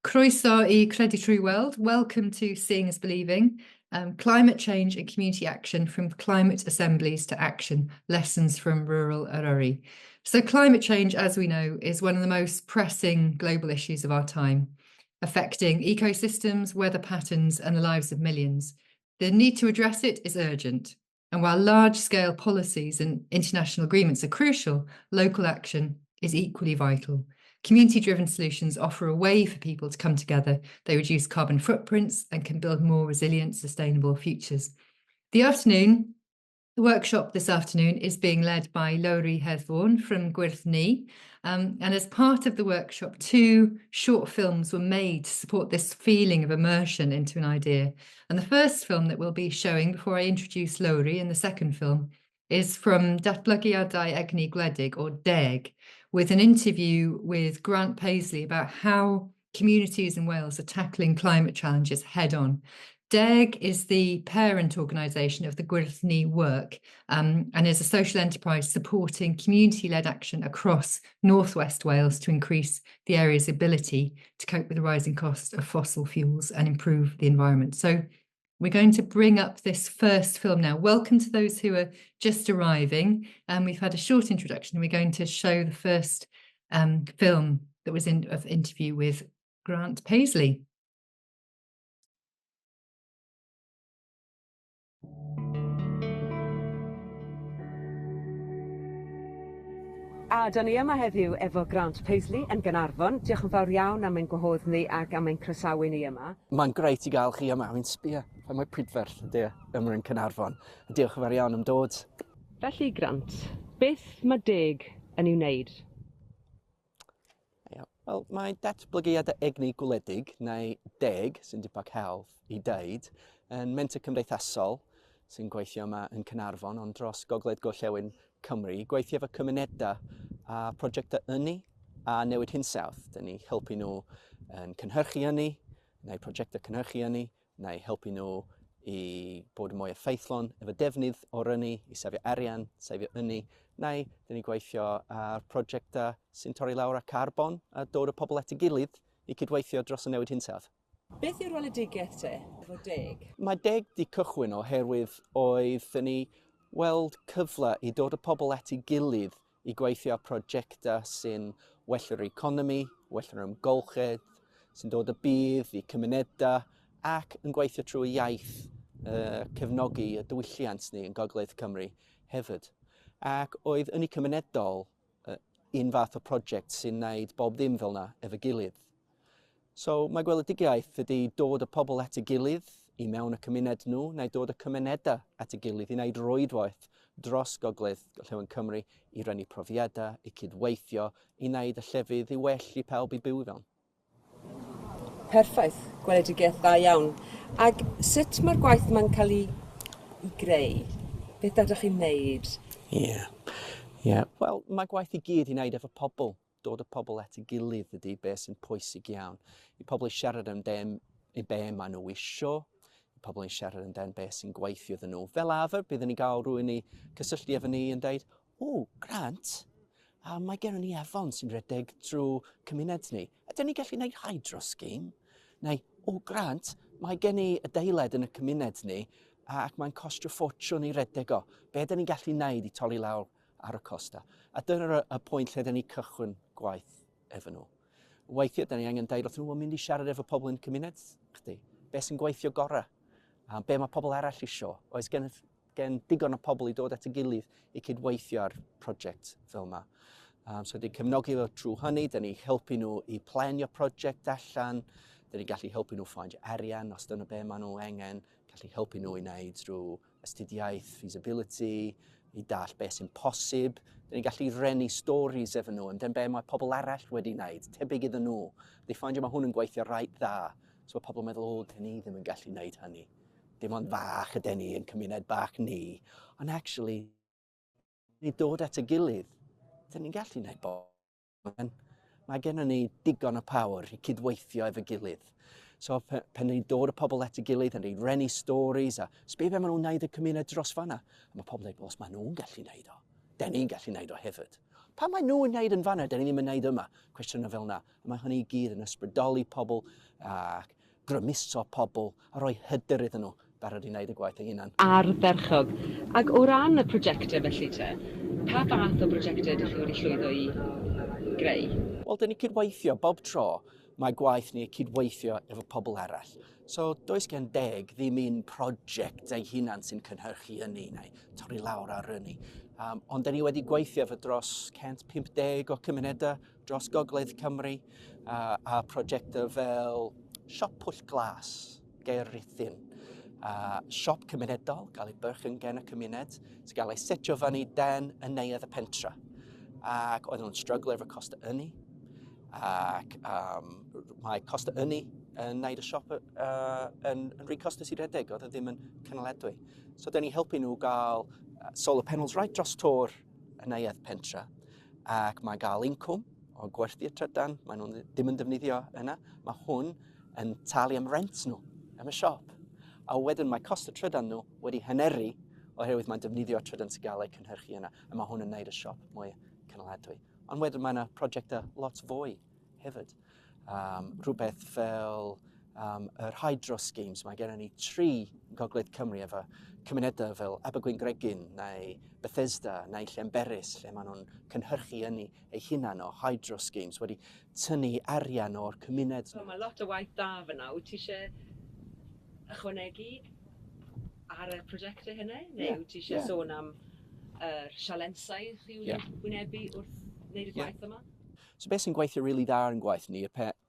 Croeso I Credu trwy Weld. Welcome to Seeing is Believing. Climate change and community action from Climate Assemblies to action, lessons from rural Eryri. So climate change, as we know, is one of the most pressing global issues of our time, affecting ecosystems, weather patterns, and the lives of millions. The need to address it is urgent. And while large-scale policies and international agreements are crucial, local action is equally vital. Community-driven solutions offer a way for people to come together. They reduce carbon footprints and can build more resilient, sustainable futures. The workshop this afternoon is being led by Eryri from gweithredu. And as part of the workshop, 2 short films were made to support this feeling of immersion into an idea. And the first film that we'll be showing before I introduce Eryri, and the second film, is from Gynulliadau Wledig, or DEG, with an interview with Grant Paisley about how communities in Wales are tackling climate challenges head on. DEG is the parent organisation of the gweithredu work and is a social enterprise supporting community-led action across northwest Wales to increase the area's ability to cope with the rising cost of fossil fuels and improve the environment. So we're going to bring up this first film now. Welcome to those who are just arriving. We've had a short introduction. We're going to show the first film that was of interview with Grant Paisley. A da ni yma heddiw efo Grant Paisley yn Gaernarfon. Diolch yn fawr iawn am ein gwahodd ni ac am ein croesawu ni yma. Mae'n greit i gael chi yma. Mae'n sbio pan mae prydferth yma yn Caernarfon. Diolch yn fawr iawn am dod. Felly, Grant, beth mae deg yn i'w wneud? Wel, mae datblygiadau egni gwledig, neu deg, sy'n dipag hawdd i deud, yn menter cymdeithasol sy'n gweithio yma yn Caernarfon, ond dros gogledd gorllewin Cymru, gweithio efo cymunedau a prosiectau ynni a Newid Hinsawdd. Dyn ni helpu nhw yn cynhyrchu ynni, neu prosiectau cynhyrchu ynni, neu helpu nhw i bod yn mwy effeithlon efo defnydd o'r ynni, i sefio arian, sefio ynni, neu dyn ni gweithio ar prosiectau sy'n torri lawr â carbon a dod o pobl at ei gilydd i cydweithio dros y Newid Hinsawdd. Beth yw'r weledigaeth te efo deg? Mae deg di cychwyn oherwydd oedd ni weld cyfle i dod o pobl at ei gilydd i gweithio ar prosiectau sy'n wella'r economi, wella'r ymgolchedd, sy'n dod o bydd i cymunedau ac yn gweithio trwy iaith cefnogi y diwylliant ni yn gogledd Cymru hefyd. Ac oedd ynni cymunedol un fath o prosiect sy'n gwneud bob ddim fel yna efo gilydd. So mae gweledigaeth ydy dod o pobl at ei gilydd i mewn y cymuned nhw, neu dod y cymunedau at ei gilydd i wneud rwydwaith dros gogledd gorllewin Cymru i rannu profiadau, i cydweithio, i wneud y llefydd i well i pawb i byw fewn. Perffaith, gweledigaeth dda iawn. Ac sut mae'r gwaith yma'n cael ei greu? Beth ydych chi'n wneud? Wel, mae gwaith i gyd i wneud efo pobl. Dod o pobl at ei gilydd ydy beth sy'n pwysig iawn. I pobl i siarad amdano i be maen nhw isio, i pobl i siarad amdano beth sy'n gweithio iddyn nhw. Fel arfer, byddwn ni gael rhywun i cysylltu efo ni yn dweud, Grant, mae gen ni Efon sy'n redeg drwy cymuned ni. Ydyn ni gallu gwneud hydro scheme? Neu, Grant, mae gen i adeilad yn y cymuned ni ac mae'n costio ffortiwn i redeg o. Be ydyn ni gallu gwneud i toli lawr ar y costa? A dyna'r y pwynt lle ydyn ni cychwyn gwaith efo nhw. Weithiau, da ni angen deud wrth nhw, mynd i siarad efo pobl yn cymuned chdi. Be sy'n gweithio gorau? Be mae pobl arall isio? Oes gen digon o pobl i dod at ei gilydd i cydweithio ar prosiect fel yma. So da ni cefnogi fo trwy hynny, da ni helpu nhw i planio prosiect allan, da ni gallu helpu nhw ffaindio arian os dyna be maen nhw angen, gallu helpu nhw i wneud drwy astudiaeth, feasibility, i dall beth sy'n posib. Da ni'n gallu rhennu stories efo nhw, amdano be mae pobl arall wedi wneud, tebyg iddyn nhw. They ffaindio mae hwn yn gweithio reit dda. So mae pobl yn meddwl, da ni ddim yn gallu wneud hynny. Dim ond fach ydyn ni yn cymuned bach ni. Ond actually, ni dod at y gilydd, da ni'n gallu wneud bob. Mae gennym ni digon o power i cydweithio efo gilydd. So pan ni'n dod o pobl at y gilydd, ni'n rhennu stories a sbio be maen nhw'n wneud y cymuned dros fanna. A mae pobl yn dweud, os maen nhw'n gallu wneud o, da ni'n gallu wneud o hefyd. Pa mae nhw'n wneud yn fanna, dyn ni ddim yn wneud yma, cwestiynau fel yna. Mae hynny i gyd yn ysbrydoli pobl, grymuso pobl, a rhoi hyder iddyn nhw barod i wneud y gwaith eu hunan. Ardderchog. Ac o ran y prosiectau felly te, pa fath o prosiectau ydych chi wedi llwyddo i greu? Wel, dyn ni cydweithio bob tro, mae gwaith ni cydweithio efo pobl arall. So, does gen deg ddim un prosiect ei hunan sy'n cynhyrchu hynny neu torri lawr ar hynny. Ond dyn ni wedi gweithio efo dros 150 o cymunedau dros Gogledd Cymru a prosiectau fel siop pwll glas, Geirrythyn, siop cymunedol, gael ei byrchu gen y cymuned, sy'n gael ei setio fyny den y neuadd y pentra. Ac oedd nhw'n stryglo efo costa ynni, ac mae costa ynni yn gwneud y siop yn rhy costa sy'n redeg, oedd e ddim yn cynaledwy. So, dyn ni helpu nhw gael solar panels right dros tor y neuadd pentra, ac mae gael incwm o gwerthu'r trydan, mae nhw ddim yn defnyddio yna, mae hwn yn talu am rent nhw, am y siop. A wedyn mae costa trydan nhw wedi hyneru oherwydd mae'n defnyddio trydan sy'n gael ei cynhyrchu yna, a mae hwn yn gwneud y siop mwy cynaledwy. Ond wedyn mae yna prosiectau lot fwy hefyd. Rhywbeth fel yr hydro schemes, mae gennym ni 3 Gogledd Cymru efo cymunedau fel Abergwyn Gregyn neu Bethesda neu Llanberis, lle maen nhw'n cynhyrchu hynny eu hunan o hydro schemes wedi tynnu arian o'r cymuned. So, mae lot o waith da fyna. Wyt ti eisiau ychwanegu ar y prosiectau hynny? Neu wyt ti eisiau sôn am sialensau chi wedi wynebu wrth wneud y gwaith yma? So beth sy'n gweithio rili dda yn gwaith ni,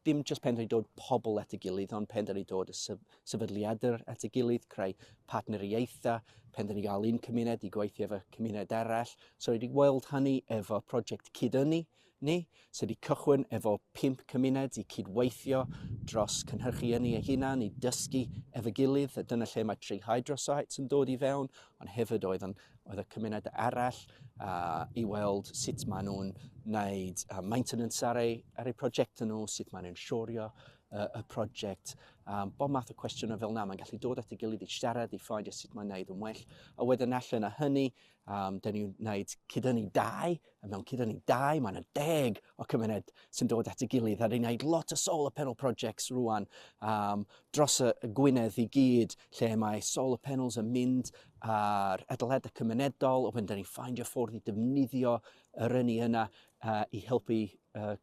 dim jyst pen dyn ni dod pobl at y gilydd, ond pen dyn ni dod y sefydliadau at y gilydd, creu partneriaethau, pen dyn ni gael un cymuned i gweithio efo cymuned arall. So wedi gweld hynny efo prosiect cyd-ynni ni, sydd wedi cychwyn efo 5 cymuned i cydweithio dros cynhyrchu hynny eu hunan, i dysgu efo gilydd. Dyna lle mae 3 hydro sites yn dod i fewn, ond hefyd oedd y cymuned arall i weld sut maen nhw'n gwneud maintenance ar eu prosiect nhw, sut maen nhw'n siorio y prosiect. Bob math o cwestiynau fel yna, mae'n gallu dod at ei gilydd i siarad, i ffeindio sut mae'n gwneud yn well. A wedyn allan o hynny, dyn ni'n gwneud cyd-ynni 2, a mewn cyd-ynni 2, mae yna 10 o cymuned sy'n dod at ei gilydd, a ni'n gwneud lot o solar panel projects rwan dros y Gwynedd i gyd, lle mae solar panels yn mynd ar adeilad cymunedol, a wedyn dyn ni'n ffeindio ffordd i defnyddio yr ynni yna i helpu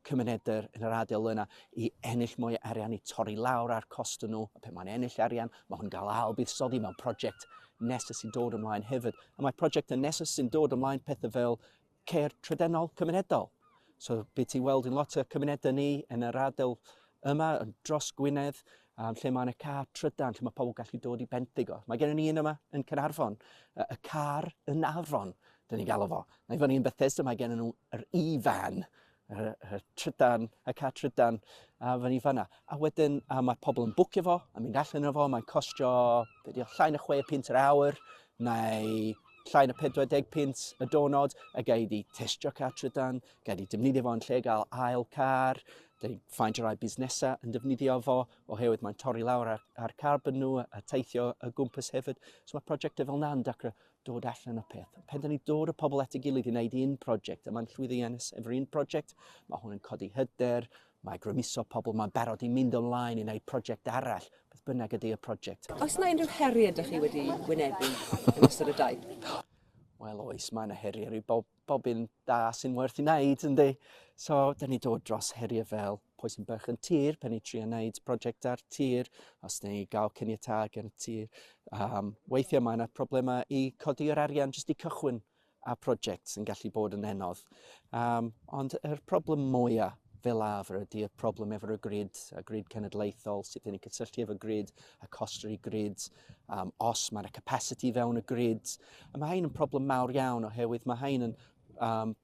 cymunedau yn yr adael yna i ennill mwy o arian, i torri lawr ar costa nhw, a pe mae'n ennill arian, mae hwn gael ail buddsoddi mewn prosiect nesaf sy'n dod ymlaen hefyd. A mae prosiect nesaf sy'n dod ymlaen pethau fel cer trydenol cymunedol. So beth ti weld yn lot o cymunedau ni yn yr adael yma, dros Gwynedd, lle mae'n y car trydan, lle mae pobl gallu dod i benthyg o. Mae gennym ni un yma yn Caernarfon, y car yn Afron, dyn ni gael o fo. Neu fyny yn Bethesda, mae gennym nhw yr e-van, y car trydan fyny fanna. A wedyn mae pobl yn bwcio fo, a mynd allan o fo, mae'n costio llai na 6 pint yr awr, neu llai na 40 pint y donod, a gael i testio car trydan, gael i defnyddio fo yn lle gael ail car, dyn ni'n ffeindio rai busnesau yn defnyddio fo, oherwydd mae'n torri lawr ar carbon nhw a teithio y gwmpas hefyd. So mae prosiectau fel yna'n dechrau dod allan o peth. Pen dyn ni dod o pobl at ei gilydd i wneud un prosiect, a mae'n llwyddiannus efo un prosiect, mae hwn yn codi hyder, mae grymuso pobl, mae'n barod i mynd ymlaen i wneud prosiect arall, beth bynnag ydy y prosiect. Oes yna unrhyw heriau ydych chi wedi wynebu yn ystod y daith? Wel oes, mae yna heriau, bob un da sy'n werth i wneud, yndi. So, dyn ni dod dros heriau fel pwy sy'n byrch yn tir, pen ni trio wneud prosiect ar tir, os dyn ni gael cyniatag ar y tir. Weithiau mae yna problemau i codi'r arian jyst i cychwyn a prosiect sy'n gallu bod yn anodd. Ond yr problem mwyaf fel arfer ydy y problem efo'r grid, y grid cenedlaethol, sut dyn ni'n cysylltu efo grid, a costri grid, os mae yna capacity fewn y grid. A mae hyn yn problem mawr iawn oherwydd mae hyn yn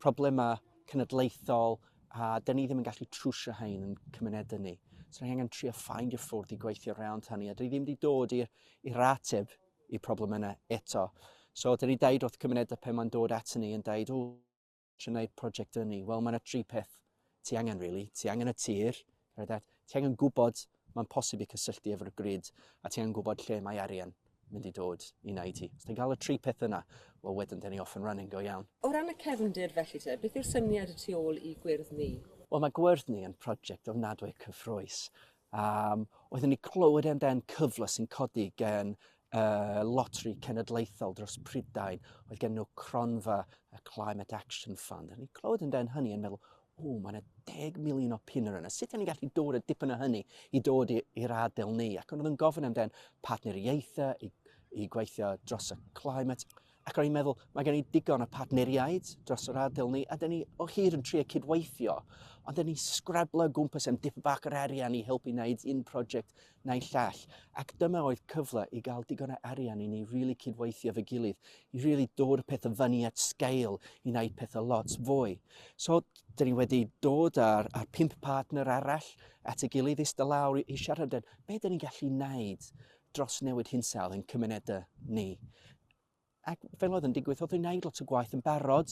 problemau cenedlaethol a dyn ni ddim yn gallu trwsio hyn yn cymunedau ni. So ni angen trio ffeindio ffordd i gweithio rownd hynny, a dyn ni ddim wedi dod i'r ateb i problem yna eto. So dyn ni deud wrth cymunedau pe mae'n dod at ni yn deud, eisiau gwneud prosiect yni. Wel, mae yna 3 peth ti angen, really. Ti angen y tir, ti angen gwybod mae'n posib i cysylltu efo'r grid, a ti angen gwybod lle mae arian mynd i dod i wneud hi. Os ti'n cael y tri peth yna, wel wedyn dyn ni off and running go iawn. O ran y cefndir felly te, beth yw'r syniad y tu ôl i gwyrdd ni? Wel, mae gwyrdd ni yn prosiect ofnadwy cyffrous. Oeddwn ni clywed amdan cyfle sy'n codi gen loteri cenedlaethol dros Prydain. Oedd gen nhw cronfa y Climate Action Fund. A ni clywed amdan hynny yn meddwl, mae yna 10 miliwn o punner yna. Sut ni'n gallu dod y dipyn o hynny i dod i'r adael ni? Ac oedd yn gofyn amdan partneriaethau i gweithio dros y climate. Ac o'n i'n meddwl, mae gen i digon o partneriaid dros yr adael ni, a dyn ni o hyd yn trio cydweithio, ond dyn ni sgrablo gwmpas am dipyn bach yr arian i helpu wneud un prosiect neu llall. Ac dyma oedd cyfle i gael digon o arian i ni really cydweithio fy gilydd, i really dod y pethau fyny at scale i wneud pethau lot fwy. So, dyn ni wedi dod ar 5 partner arall at y gilydd ista lawr i siarad am be dyn ni'n gallu wneud dros Newid Hinsawdd yn cymunedau ni. Ac fel oedd yn digwydd, oedd yn gwneud lot o gwaith yn barod,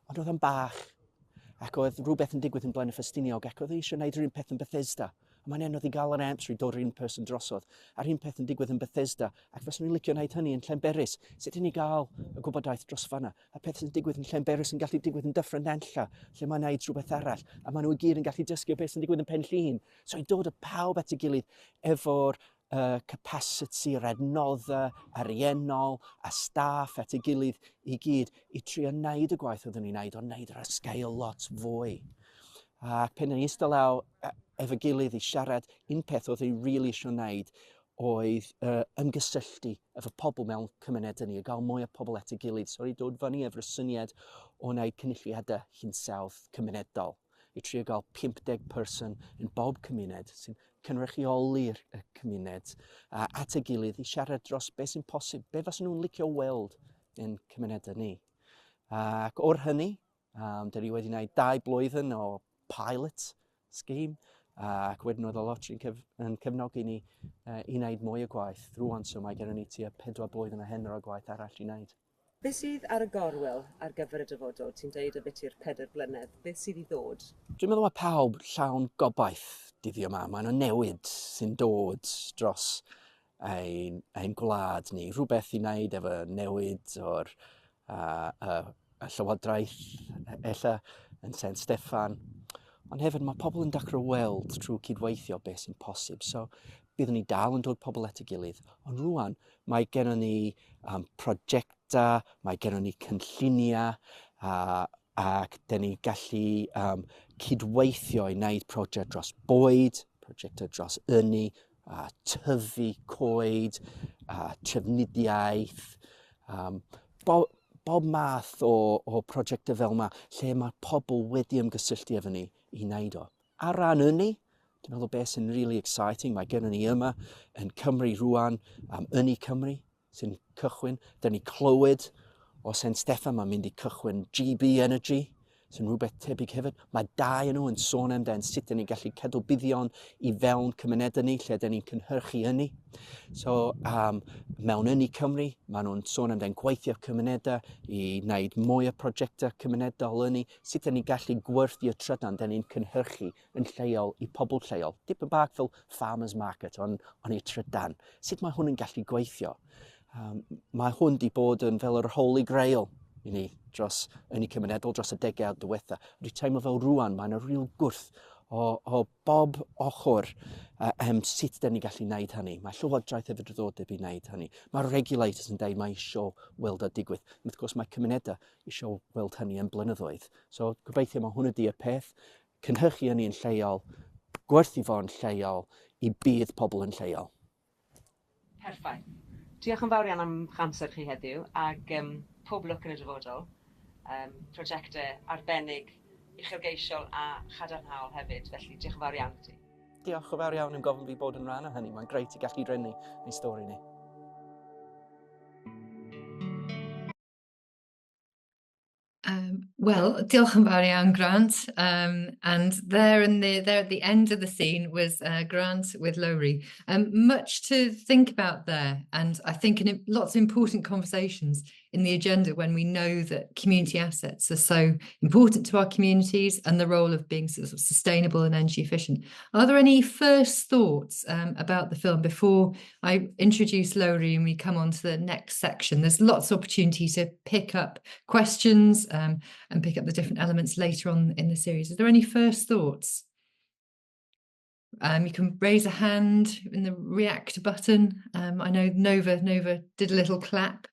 ond oedd yn bach. Ac oedd rhywbeth yn digwydd yn Blaen y Ffestiniog, ac oedd eisiau gwneud rhywun peth yn Bethesda. A mae'n anodd i gael yr amser i dod rhywun person drosodd. A'r un peth yn digwydd yn Bethesda, ac fes nhw'n licio wneud hynny yn Llanberis. Sut i ni gael y gwybodaeth dros fanna? A peth sy'n digwydd yn Llanberis yn gallu digwydd yn Dyffryn Nantlla, lle mae'n gwneud rhywbeth arall. A maen nhw i gyd yn gallu dysgu beth sy'n digwydd yn Penllyn. So i dod y pawb at y gilydd efo'r capacity, yr adnoddau, ariennol, a staff at y gilydd i gyd i trio wneud y gwaith oeddwn ni'n wneud, ond wneud ar y sgil lot fwy. Ac pen yn eistedd lawr efo gilydd i siarad, un peth oedd ei really eisiau wneud oedd ymgysylltu efo pobl mewn cymunedau ni, a gael mwy o pobl at y gilydd. So i dod fyny efo'r syniad o wneud cynulliadau hinsawdd cymunedol, i trio gael 50 person yn bob cymuned sy'n cynrychioli'r cymuned at y gilydd i siarad dros beth sy'n posib, be fas nhw'n licio weld yn cymunedau ni. Ac o'r hynny, dyn ni wedi gwneud 2 blwyddyn o pilot scheme, ac wedyn oedd y loteri yn cefnogi ni i wneud mwy o gwaith rwan, so mae gen ni tua 4 blwyddyn o henor o gwaith arall i wneud. Beth sydd ar y gorwel ar gyfer y dyfodol? Ti'n deud y beth i'r 4 blynedd. Beth sydd i ddod? Dwi'n meddwl mae pawb llawn gobaith dyddiau yma. Mae yna newid sy'n dod dros ein gwlad ni. Rhywbeth i wneud efo newid o'r llywodraeth ella yn Saint Steffan. Ond hefyd mae pobl yn dechrau weld trwy cydweithio beth sy'n posib. So byddwn ni dal yn dod pobl at y gilydd. Ond rwan mae gennym ni prosiectau, mae gennym ni cynlluniau, ac dyn ni gallu cydweithio i wneud prosiect dros bwyd, prosiectau dros ynni, tyfu coed, trefnidiaeth, bob math o prosiectau fel yma, lle mae pobl wedi ymgysylltu efo ni i wneud o. Ar ran ynni, dwi'n meddwl beth sy'n really exciting, mae gennym ni yma yn Cymru rwan, ynni Cymru sy'n cychwyn. Dyn ni clywed o Saint Steffan, mae'n mynd i cychwyn GB Energy, sy'n rhywbeth tebyg hefyd. Mae 2 yn nhw yn sôn amdano sut dyn ni'n gallu cadw buddion i fewn cymunedau ni, lle dyn ni'n cynhyrchu ynni. So, mewn ynni Cymru, maen nhw'n sôn amdano gweithio cymunedau i wneud mwy o prosiectau cymunedol ynni, sut dyn ni'n gallu gwerthu y trydan dyn ni'n cynhyrchu yn lleol i pobl lleol. Dipyn bach fel farmers market ond i trydan. Sut mae hwn yn gallu gweithio? Mae hwn di bod yn fel yr Holy Grail i ni dros ynni cymunedol dros y degawd diwetha. Dwi'n teimlo fel rwan, mae'n real gwrth o bob ochr sut dyn ni gallu wneud hynny. Mae llywodraeth hefyd yn ddod i wneud hynny. Mae regulators yn dweud mae eisiau weld y digwydd. Wrth gwrs mae cymunedau eisiau weld hynny yn blynyddoedd. So gobeithio mae hwn ydi y peth, cynhyrchu hynny yn lleol, gwerthu fo yn lleol, i bydd pobl yn lleol. Perffaith. Diolch yn fawr iawn am amser chi heddiw, ac pob lwc yn y dyfodol. Prosiectau arbennig, uchelgeisiol a chadarnhaol hefyd, felly diolch yn fawr iawn i ti. Diolch yn fawr iawn yn gofyn fi bod yn rhan o hynny. Mae'n greit i gallu rhennu ein stori ni. Well, diolch yn fawr iawn, Grant. And there at the end of the scene was Grant with Lowry. Much to think about there, and I think in lots of important conversations in the agenda when we know that community assets are so important to our communities and the role of being sort of sustainable and energy efficient. Are there any first thoughts about the film before I introduce Lowry and we come on to the next section? There's lots of opportunity to pick up questions and pick up the different elements later on in the series. Are there any first thoughts? You can raise a hand in the react button. I know Nova did a little clap.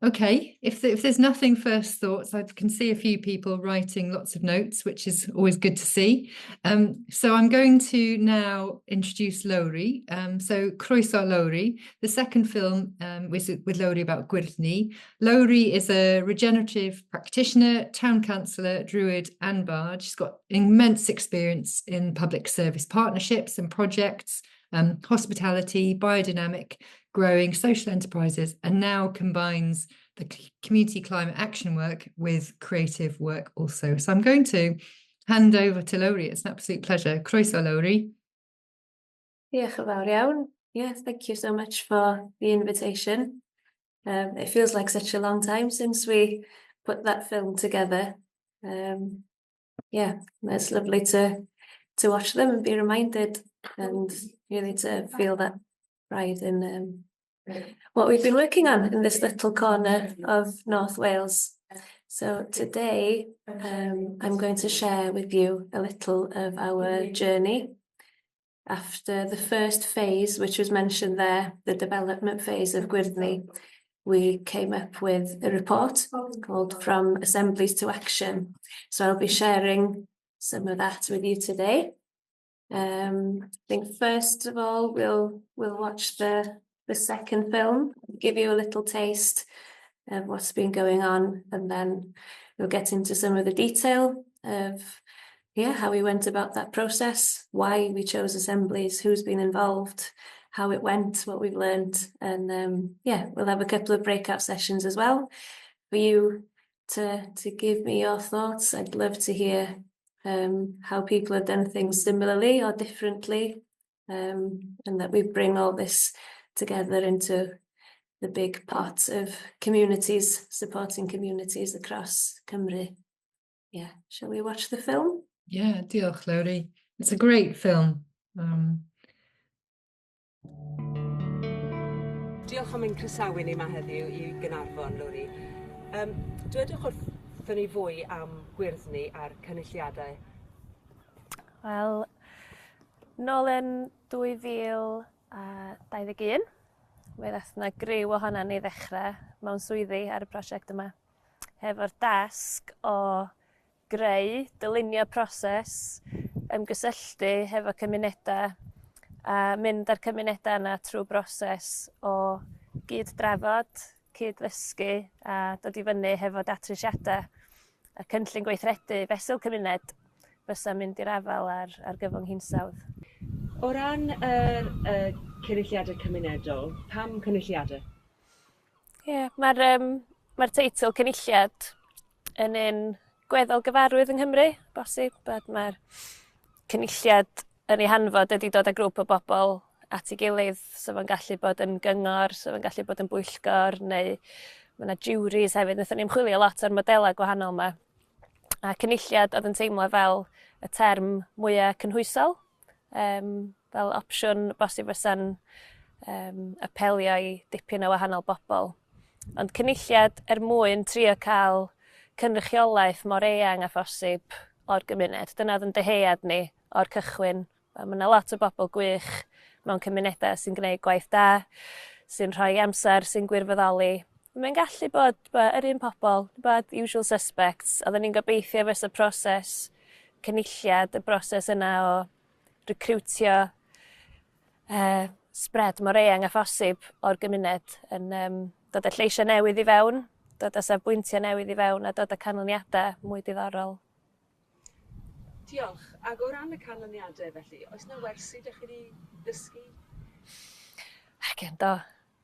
Okay, if there's nothing first thoughts, I can see a few people writing lots of notes, which is always good to see. So I'm going to now introduce Lowry. So Croeso Lowry, the second film with Lowry about gweithredu. Lowry is a regenerative practitioner, town councillor, druid and bard. She's got immense experience in public service partnerships and projects, hospitality, biodynamic, growing social enterprises, and now combines the community climate action work with creative work also. So I'm going to hand over to Lowry. It's an absolute pleasure. Croeso, Lowry. Diolch yn fawr iawn. Yeah, thank you so much for the invitation. It feels like such a long time since we put that film together. Yeah, it's lovely to watch them and be reminded and really to feel that pride in what we've been working on in this little corner of North Wales. So today I'm going to share with you a little of our journey. After the first phase, which was mentioned there, the development phase of gweithredu, we came up with a report called From Assemblies to Action. So I'll be sharing some of that with you today. I think first of all, we'll watch the second film, give you a little taste of what's been going on, and then we'll get into some of the detail of how we went about that process, why we chose assemblies, who's been involved, how it went, what we've learned, and we'll have a couple of breakout sessions as well for you to give me your thoughts. I'd love to hear how people have done things similarly or differently, and that we bring all this together into the big pot of communities, supporting communities across Cymru. Yeah, shall we watch the film? Yeah, diolch, Lowry. It's a great film. Diolch am ein croesawu ni yma heddiw i Gaernarfon, Lowry. Dwedwch wrthyn ni fwy am gweithredu a'r cynulliadau. Wel, nôl yn 2021, fe ddath yna griw ohonan ni ddechrau mewn swyddi ar y prosiect yma, hefo'r dasg o greu, dylunio proses, ymgysylltu hefo cymunedau a mynd â'r cymunedau yna trwy broses o gyd-drafod, cyd-ddysgu a dod i fyny hefo datrysiadau a cynllun gweithredu fesul cymuned fysa mynd i'r afel ar gyfwng hinsawdd. O ran cynulliadau cymunedol, pam cynulliadau? Mae'r teitl cynulliad yn un gweddol gyfarwydd yng Nghymru, bosib, bod mae'r cynulliad yn ei hanfod ydi dod â grŵp o bobl at ei gilydd, so fo'n gallu bod yn gyngor, so fo'n gallu bod yn bwyllgor, neu mae yna juries hefyd. Wnaethon ni ymchwilio lot o'r modelau gwahanol yma. A cynulliad oedd yn teimlo fel y term mwyaf cynhwysol, fel opsiwn bosib fysa'n apelio i dipyn o wahanol bobl. Ond cynulliad mwyn trio cael cynrychiolaeth mor eang a phosib o'r gymuned. Dyna oedd yn deheuad ni o'r cychwyn. Mae yna lot o bobl gwych mewn cymunedau sy'n gwneud gwaith da, sy'n rhoi amser, sy'n gwirfoddoli. Mae'n gallu bod yr un pobl, bod usual suspects, oedden ni'n gobeithio fes y proses cynulliad, y broses yna o recrwtio spread mor eang a phosib o'r gymuned yn dod â lleisiau newydd i fewn, dod â safbwyntiau newydd i fewn a dod â canlyniadau mwy diddorol. Diolch. Ac o ran y canlyniadau felly, oes yna wersi ydych chi wedi dysgu? Do,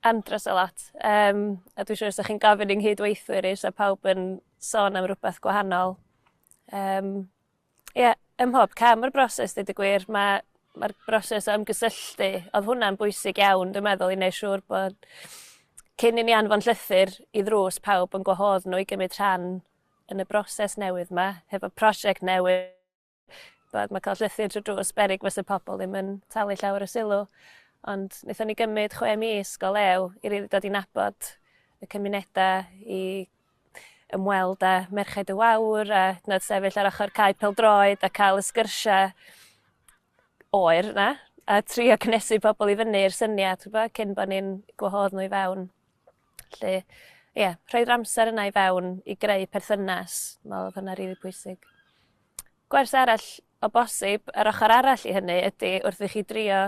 andros o lot. A dwi'n siŵr os ydych chi'n gofyn yng nghydweithwyr a pawb yn sôn am rhywbeth gwahanol. Ym mhob cam o'r broses, dweud y gwir, mae'r broses o ymgysylltu, oedd hwnna'n bwysig iawn, dwi'n meddwl, i wneud siŵr bod cyn i ni anfon llythyr i ddrws pawb yn gwahodd nhw i gymryd rhan yn y broses newydd yma, hefo prosiect newydd, bod mae cael llythyr trwy drws berig fes y pobl ddim yn talu llawer o sylw. Ond wnaethon ni gymryd 6 mis go lew i rili dod i nabod y cymunedau, i ymweld â merched y wawr, a nod sefyll ar ochr cae pêl-droed a cael y sgyrsiau oer yna, a trio cynnesu pobl i fyny i'r syniad, cyn bod ni'n gwahodd nhw i fewn. Felly, rhoi'r amser yna i fewn i greu perthynas, mae hwnna rili pwysig. Gwers arall o bosib, yr ochr arall i hynny ydy wrth i chi drio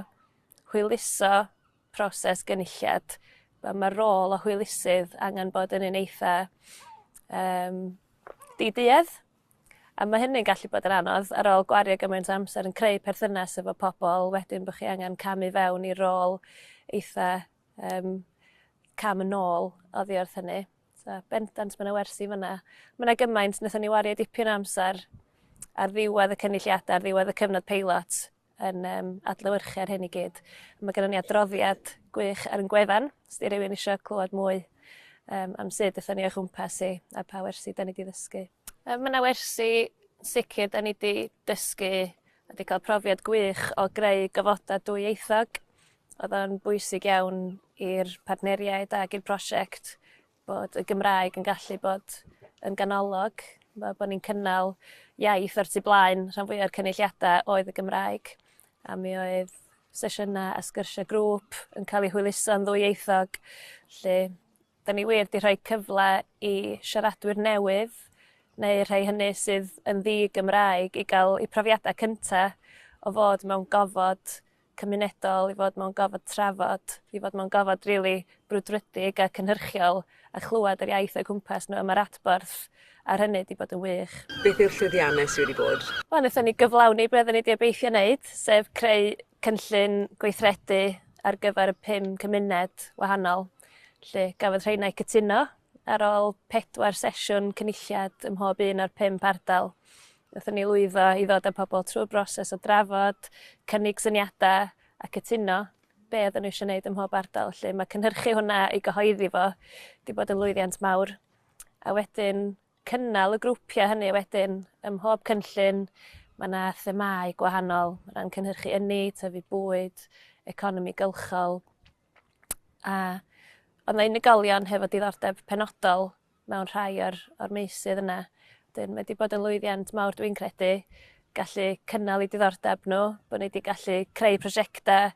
hwyluso proses gynulliad. Mae rôl o hwylusydd angen bod yn un eitha di-duedd. A mae hynny'n gallu bod yn anodd ar ôl gwario gymaint o amser yn creu perthynas efo pobl, wedyn bod chi angen camu fewn i rôl eitha cam yn ôl oddi wrth hynny. So, bendant mae yna wersi fyna. Mae yna gymaint, wnaethon ni wario dipyn o amser ar ddiwedd y cynulliadau, ar ddiwedd y cyfnod peilot yn adlewyrchu ar hyn i gyd. Mae gennym ni adroddiad gwych ar yn gwefan, os di rywun eisiau clywed mwy am sut ydyn ni o'i chwmpas i a pa wersi da ni wedi ddysgu. Mae yna wersi sicr da ni wedi dysgu a wedi cael profiad gwych o greu gyfodau dwyieithog. Oedd o'n bwysig iawn i'r partneriaid ac i'r prosiect bod y Gymraeg yn gallu bod yn ganolog, bod ni'n cynnal iaith o'r tu blaen, rhan fwyaf o'r cynulliadau oedd y Gymraeg. A mi oedd sesiynau a sgyrsiau grŵp yn cael eu hwyluso'n ddwyieithog. Lle, da ni wir wedi rhoi cyfle i siaradwyr newydd, neu rhai hynny sydd yn ddi-Gymraeg, i gael eu profiadau cyntaf o fod mewn gofod cymunedol, i fod mewn gofod trafod, i fod mewn gofod rili brwdfrydig a cynhyrchiol, a chlywed yr iaith o'i cwmpas nhw, mae'r adborth ar hynny wedi bod yn wych. Beth yw'r llwyddiannau sydd wedi bod? Wel, wnaethon ni gyflawni beth oedden ni wedi obeithio wneud, sef creu cynllun gweithredu ar gyfer y 5 cymuned wahanol. Lle gafodd rheina eu cytuno ar ôl 4 sesiwn cynulliad ym mhob un o'r 5 ardal. Wnaethon ni lwyddo i ddod â pobl trwy'r broses o drafod, cynnig syniadau a cytuno be oedden nhw eisiau gwneud ym mhob ardal. Lle mae cynhyrchu hwnna i gyhoeddi fo wedi bod yn lwyddiant mawr. A wedyn cynnal y grwpiau hynny wedyn ym mhob cynllun, mae yna themau gwahanol, mae yna'n cynhyrchu ynni, tyfu bwyd, economi gylchol. A oedd yna unigolion hefo diddordeb penodol mewn rhai o'r meysydd yna. Wedyn mae wedi bod yn lwyddiant mawr dwi'n credu, gallu cynnal eu diddordeb nhw, bod ni wedi gallu creu prosiectau,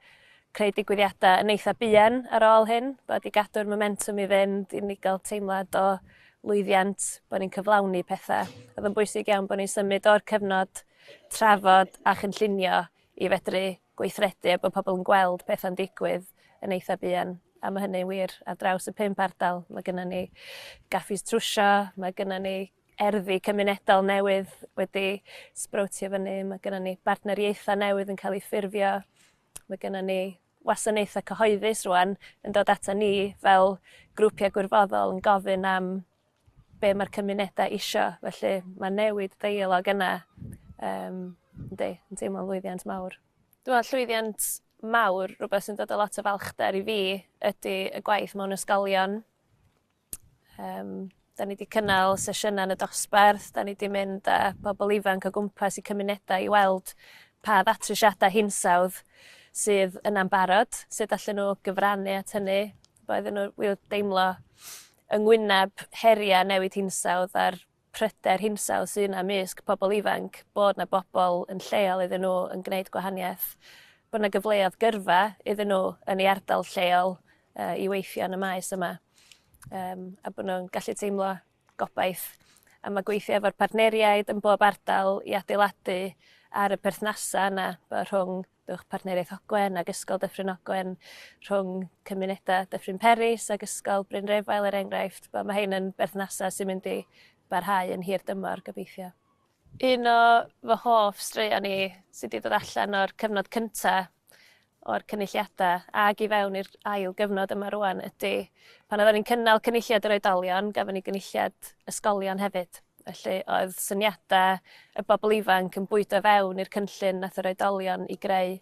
creu digwyddiadau yn eitha buan ar ôl hyn, bod wedi gadw'r momentum i fynd i ni gael teimlad o lwyddiant, bod ni'n cyflawni pethau. Oedd yn bwysig iawn bod ni'n symud o'r cyfnod trafod a chynllunio i fedru gweithredu a bod pobl yn gweld pethau'n digwydd yn eitha buan. A mae hynny'n wir ar draws y 5 ardal. Mae gennym ni gaffis trwsio, mae gennym ni erddi cymunedol newydd wedi sbrowtio fyny, mae gennym ni bartneriaethau newydd yn cael ei ffurfio, mae gennym ni wasanaethau cyhoeddus rwan yn dod ata ni fel grwpiau gwirfoddol yn gofyn am be mae'r cymunedau isio. Felly mae newid deialog yna yn teimlo'n lwyddiant mawr. Dwi'n meddwl llwyddiant mawr, rhywbeth sy'n dod â lot o falchder i fi, ydy y gwaith mewn ysgolion. Da ni wedi cynnal sesiynau yn y dosbarth, da ni wedi mynd â bobl ifanc o gwmpas i cymunedau i weld pa ddatrysiadau hinsawdd sydd yna'n barod, sut allan nhw gyfrannu at hynny, boedden nhw wir deimlo yngwyneb heriau newid hinsawdd a'r pryder hinsawdd sydd yna mysg pobl ifanc, bod yna bobl yn lleol iddyn nhw yn gwneud gwahaniaeth, bod yna gyfleoedd gyrfa iddyn nhw yn ei ardal lleol i weithio yn y maes yma, a bod nhw'n gallu teimlo gobaith. A mae gweithio efo'r partneriaid yn bob ardal i adeiladu ar y perthnasau yna, rhwng partneriaeth Ogwen ac Ysgol Dyffryn Ogwen, rhwng cymunedau Dyffryn Peris ac Ysgol Bryn Refael enghraifft. Mae hyn yn berthnasau sy'n mynd i barhau yn hir dymor gobeithio. Un o fy hoff straeon ni sydd wedi dod allan o'r cyfnod cyntaf o'r cynulliadau ac i fewn i'r ail gyfnod yma rwan ydy pan oedden ni'n cynnal cynulliad yr oedolion, gafon ni gynulliad ysgolion hefyd. Felly oedd syniadau y bobl ifanc yn bwydo fewn i'r cynllun nath yr oedolion i greu.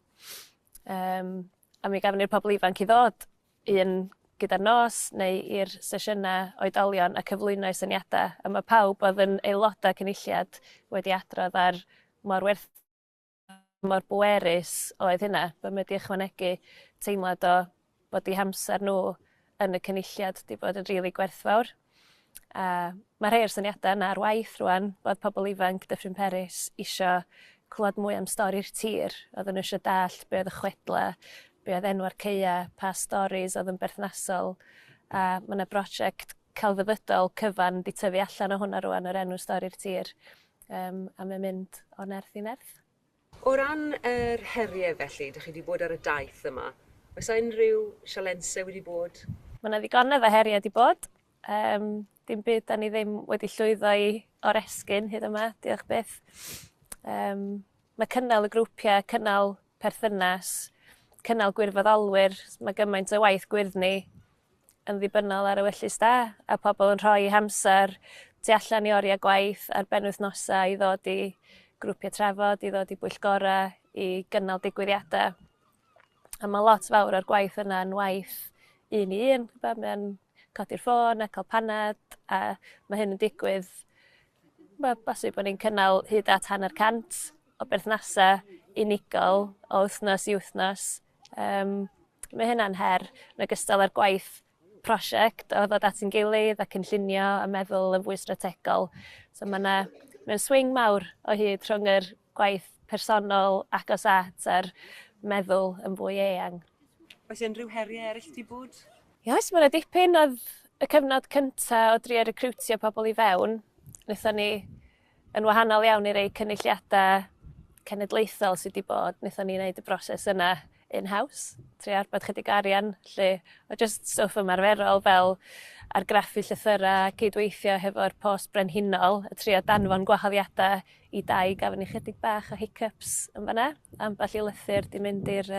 A mi gafon ni'r pobl ifanc i ddod un gyda'r nos neu i'r sesiynau oedolion a cyflwyno syniadau. A mae pawb oedd yn aelodau cynulliad wedi adrodd ar mor bwerus oedd hynna, bod wedi ychwanegu teimlad o bod eu hamser nhw yn y cynulliad wedi bod yn rili gwerthfawr. Mae rhai o'r syniadau yna ar waith rwan, bod pobl ifanc Dyffryn Peris isio clywed mwy am stori'r tir, oedden nhw eisiau dallt be oedd y chwedla, be oedd enw'r ceia, pa storis oedd yn berthnasol. A mae yna brosiect celfyddydol cyfan wedi tyfu allan o hwnna rwan o'r enw stori'r tir. A mae'n mynd o nerth i nerth. O ran yr heriau felly, ydych chi wedi bod ar y daith yma, oes unrhyw sialensau wedi bod? Mae yna ddigonedd o heriau wedi bod. Dim byd da ni ddim wedi llwyddo i oresgyn hyd yma, diolch byth. Mae cynnal y grwpiau, cynnal perthynas, cynnal gwirfoddolwyr, mae gymaint o waith gwirthni yn ddibynnol ar y wyllus da, a pobl yn rhoi hamser tu allan i oriau gwaith ar benwythnosau i ddod i grwpiau trafod, i ddod i bwyllgorau, i gynnal digwyddiadau. A mae lot fawr o'r gwaith yna yn waith un i un. Mae'n codi'r ffôn a cael paned, a mae hyn yn digwydd. Mae bosib bod ni'n cynnal hyd at 100% o berthnasau unigol o wythnos i wythnos. Mae hynna'n her yn ogystal â'r gwaith prosiect o ddod at ein gilydd a cynllunio a meddwl yn fwy strategol. So mae'n swing mawr o hyd rhwng yr gwaith personol agos at a'r meddwl yn fwy eang. Oes unrhyw heriau eraill wedi bod? Oes, mae'n dipyn oedd y cyfnod cyntaf o drio recriwtio pobl i fewn. Wnaethon ni yn wahanol iawn i rei cynulliadau cenedlaethol sydd wedi bod. Wnaethon ni wneud y broses yna in-house, trio arbad chydig arian, lle o just stwff ymarferol fel argraffu llythyrau, cydweithio hefo'r post brenhinol, a trio danfon gwahoddiadau i dau gafon ni chydig bach o hiccups yn fanna. Ambell i lythyr di mynd i'r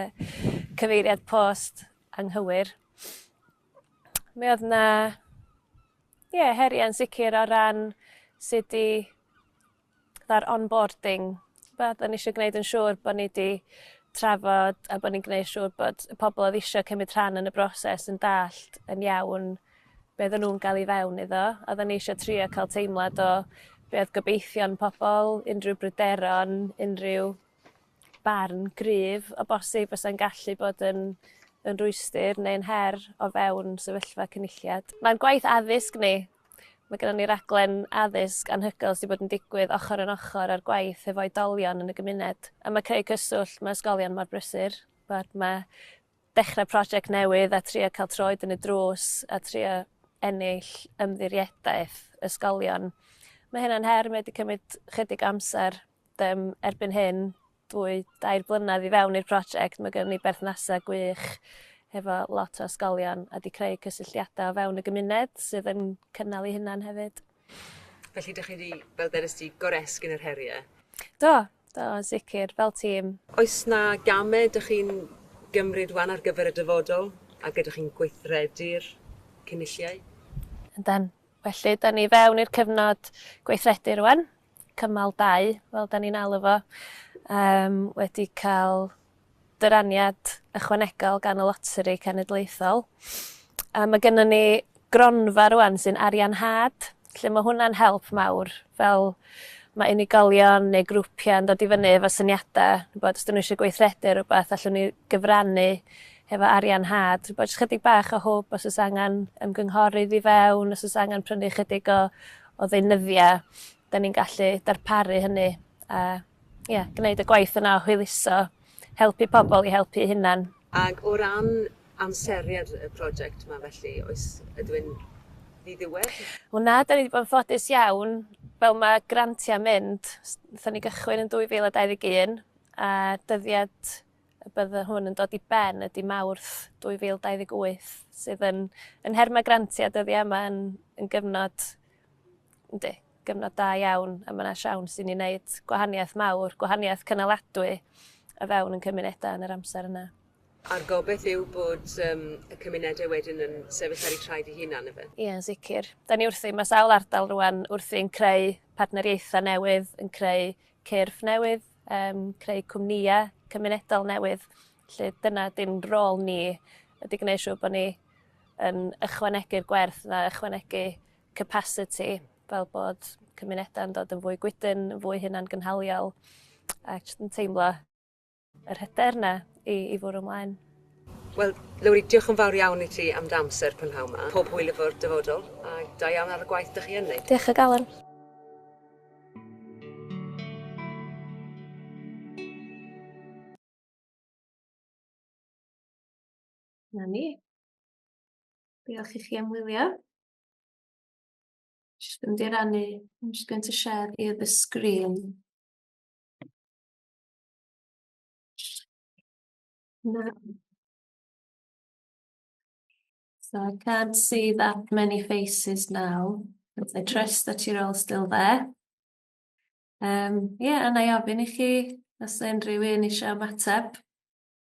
cyfeiriad post anghywir. Mi oedd na heriau'n sicr o ran sut i dda'r onboarding. Byddwn ni eisiau gwneud yn siŵr bod ni wedi trafod a bod ni'n gwneud siŵr bod y pobl oedd eisiau cymryd rhan yn y broses yn dallt yn iawn be oedden nhw'n gael i fewn iddo. Oedden ni eisiau trio cael teimlad o be oedd gobeithio'n pobl, unrhyw bryderon, unrhyw barn gryf o bosib os yn gallu bod yn rwystyr neu'n her o fewn sefyllfa cynulliad. Mae'n gwaith addysg ni. Mae gennym ni raglen addysg anhygoel sydd bod yn digwydd ochr yn ochr ar gwaith efo oedolion yn y gymuned. A mae creu cyswllt mae ysgolion mor brysur. Mae dechrau prosiect newydd a trio cael troed yn y drws a trio ennill ymddirieddaeth ysgolion. Mae hynna'n her, mae wedi cymryd chydig amser erbyn hyn, 2-3 blynedd i fewn i'r prosiect. Mae gennym ni berthnasau gwych efo lot o ysgolion a di creu cysylltiadau o fewn y gymuned sydd yn cynnal eu hunan hefyd. Felly ydych chi wedi, fel dynnes ti, goresgyn yr heriau? Do, yn sicr, fel tîm. Oes na gamau ydych chi'n gymryd wan ar gyfer y dyfodol ac ydych chi'n gweithredu'r cynulliau? Yndan. Felly, da ni fewn i'r cyfnod gweithredu rwan, cymal 2, fel da ni'n alw fo. Wedi cael dyraniad ychwanegol gan y loteri cenedlaethol. Mae gennym ni gronfa rwan sy'n arianhad, lle mae hwnna'n help mawr, fel mae unigolion neu grwpiau yn dod i fyny efo syniadau, bod os dyn nhw eisiau gweithredu rhywbeth, allwn ni gyfrannu efo arianhad. Bod chydig bach o hwb os oes angen ymgynghorydd i fewn, os oes angen prynu chydig o ddeunyddiau, da ni'n gallu darparu hynny. Gwneud y gwaith yna o hwyluso, helpu pobl i helpu hunan. Ac o ran amseriad y prosiect yma felly, ydw i'n ddiddiwedd? Da ni wedi bod yn ffodus iawn, fel mae grantiau mynd. Nathon ni gychwyn yn 2021, a dyddiad y bydde hwn yn dod i ben ydy Mawrth 2028, sydd yn her mae grantiau dyddiau yma yn gyfnod da iawn, a mae yna siawn sy'n ei wneud gwahaniaeth mawr, gwahaniaeth cynaladwy a fewn yn cymunedau yn yr amser yna. A'r gobeith yw bod y cymunedau wedyn yn sefyll ar eu traed eu hunan efo? Yn sicr. Da ni wrthi, mae sawl ardal rwan wrthi'n creu partneriaethau newydd, yn creu cyrff newydd, creu cwmnïau cymunedol newydd. Lle dyna di'n rôl ni, ydy gwneud siŵr bod ni yn ychwanegu'r gwerth na, ychwanegu capacity, fel bod cymunedau'n dod yn fwy gwydyn, yn fwy hunan gynhaliol, ac jyst yn teimlo yr hyder yna i fwrw ymlaen. Wel, Lewri, diolch yn fawr iawn i ti am dy amser prynhawn yma. Pob hwyl efo'r dyfodol, a da iawn ar y gwaith ydych chi yn wneud. Diolch o galon. Na ni. Diolch i chi am wylio. Just mynd i rannu, I'm just going to share the screen. No. So I can't see that many faces now, but I trust that you're all still there. Yeah, a na i ofyn i chi, os unrhyw un eisiau ymateb,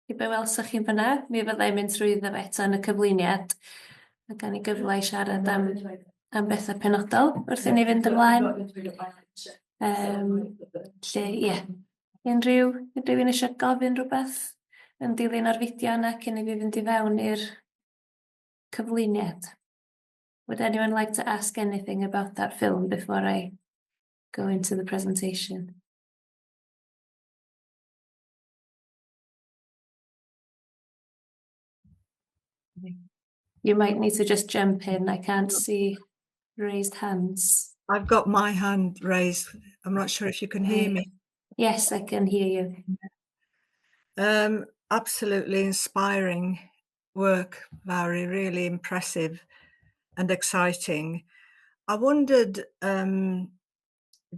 i be welswch chi'n fyna, mi fyddai'n mynd trwyddo fe eto yn y cyflwyniad, a gan i gyfle i siarad am bethau penodol wrth i ni fynd ymlaen. Lle, ie, unrhyw un eisiau gofyn rhywbeth yn dilyn o'r fideo yna cyn i fi fynd i fewn i'r cyflwyniad. Would anyone like to ask anything about that film before I go into the presentation? You might need to just jump in. I can't see raised hands. I've got my hand raised. I'm not sure if you can hear me. Yes, I can hear you. Absolutely inspiring work, Valerie, really impressive and exciting. I wondered,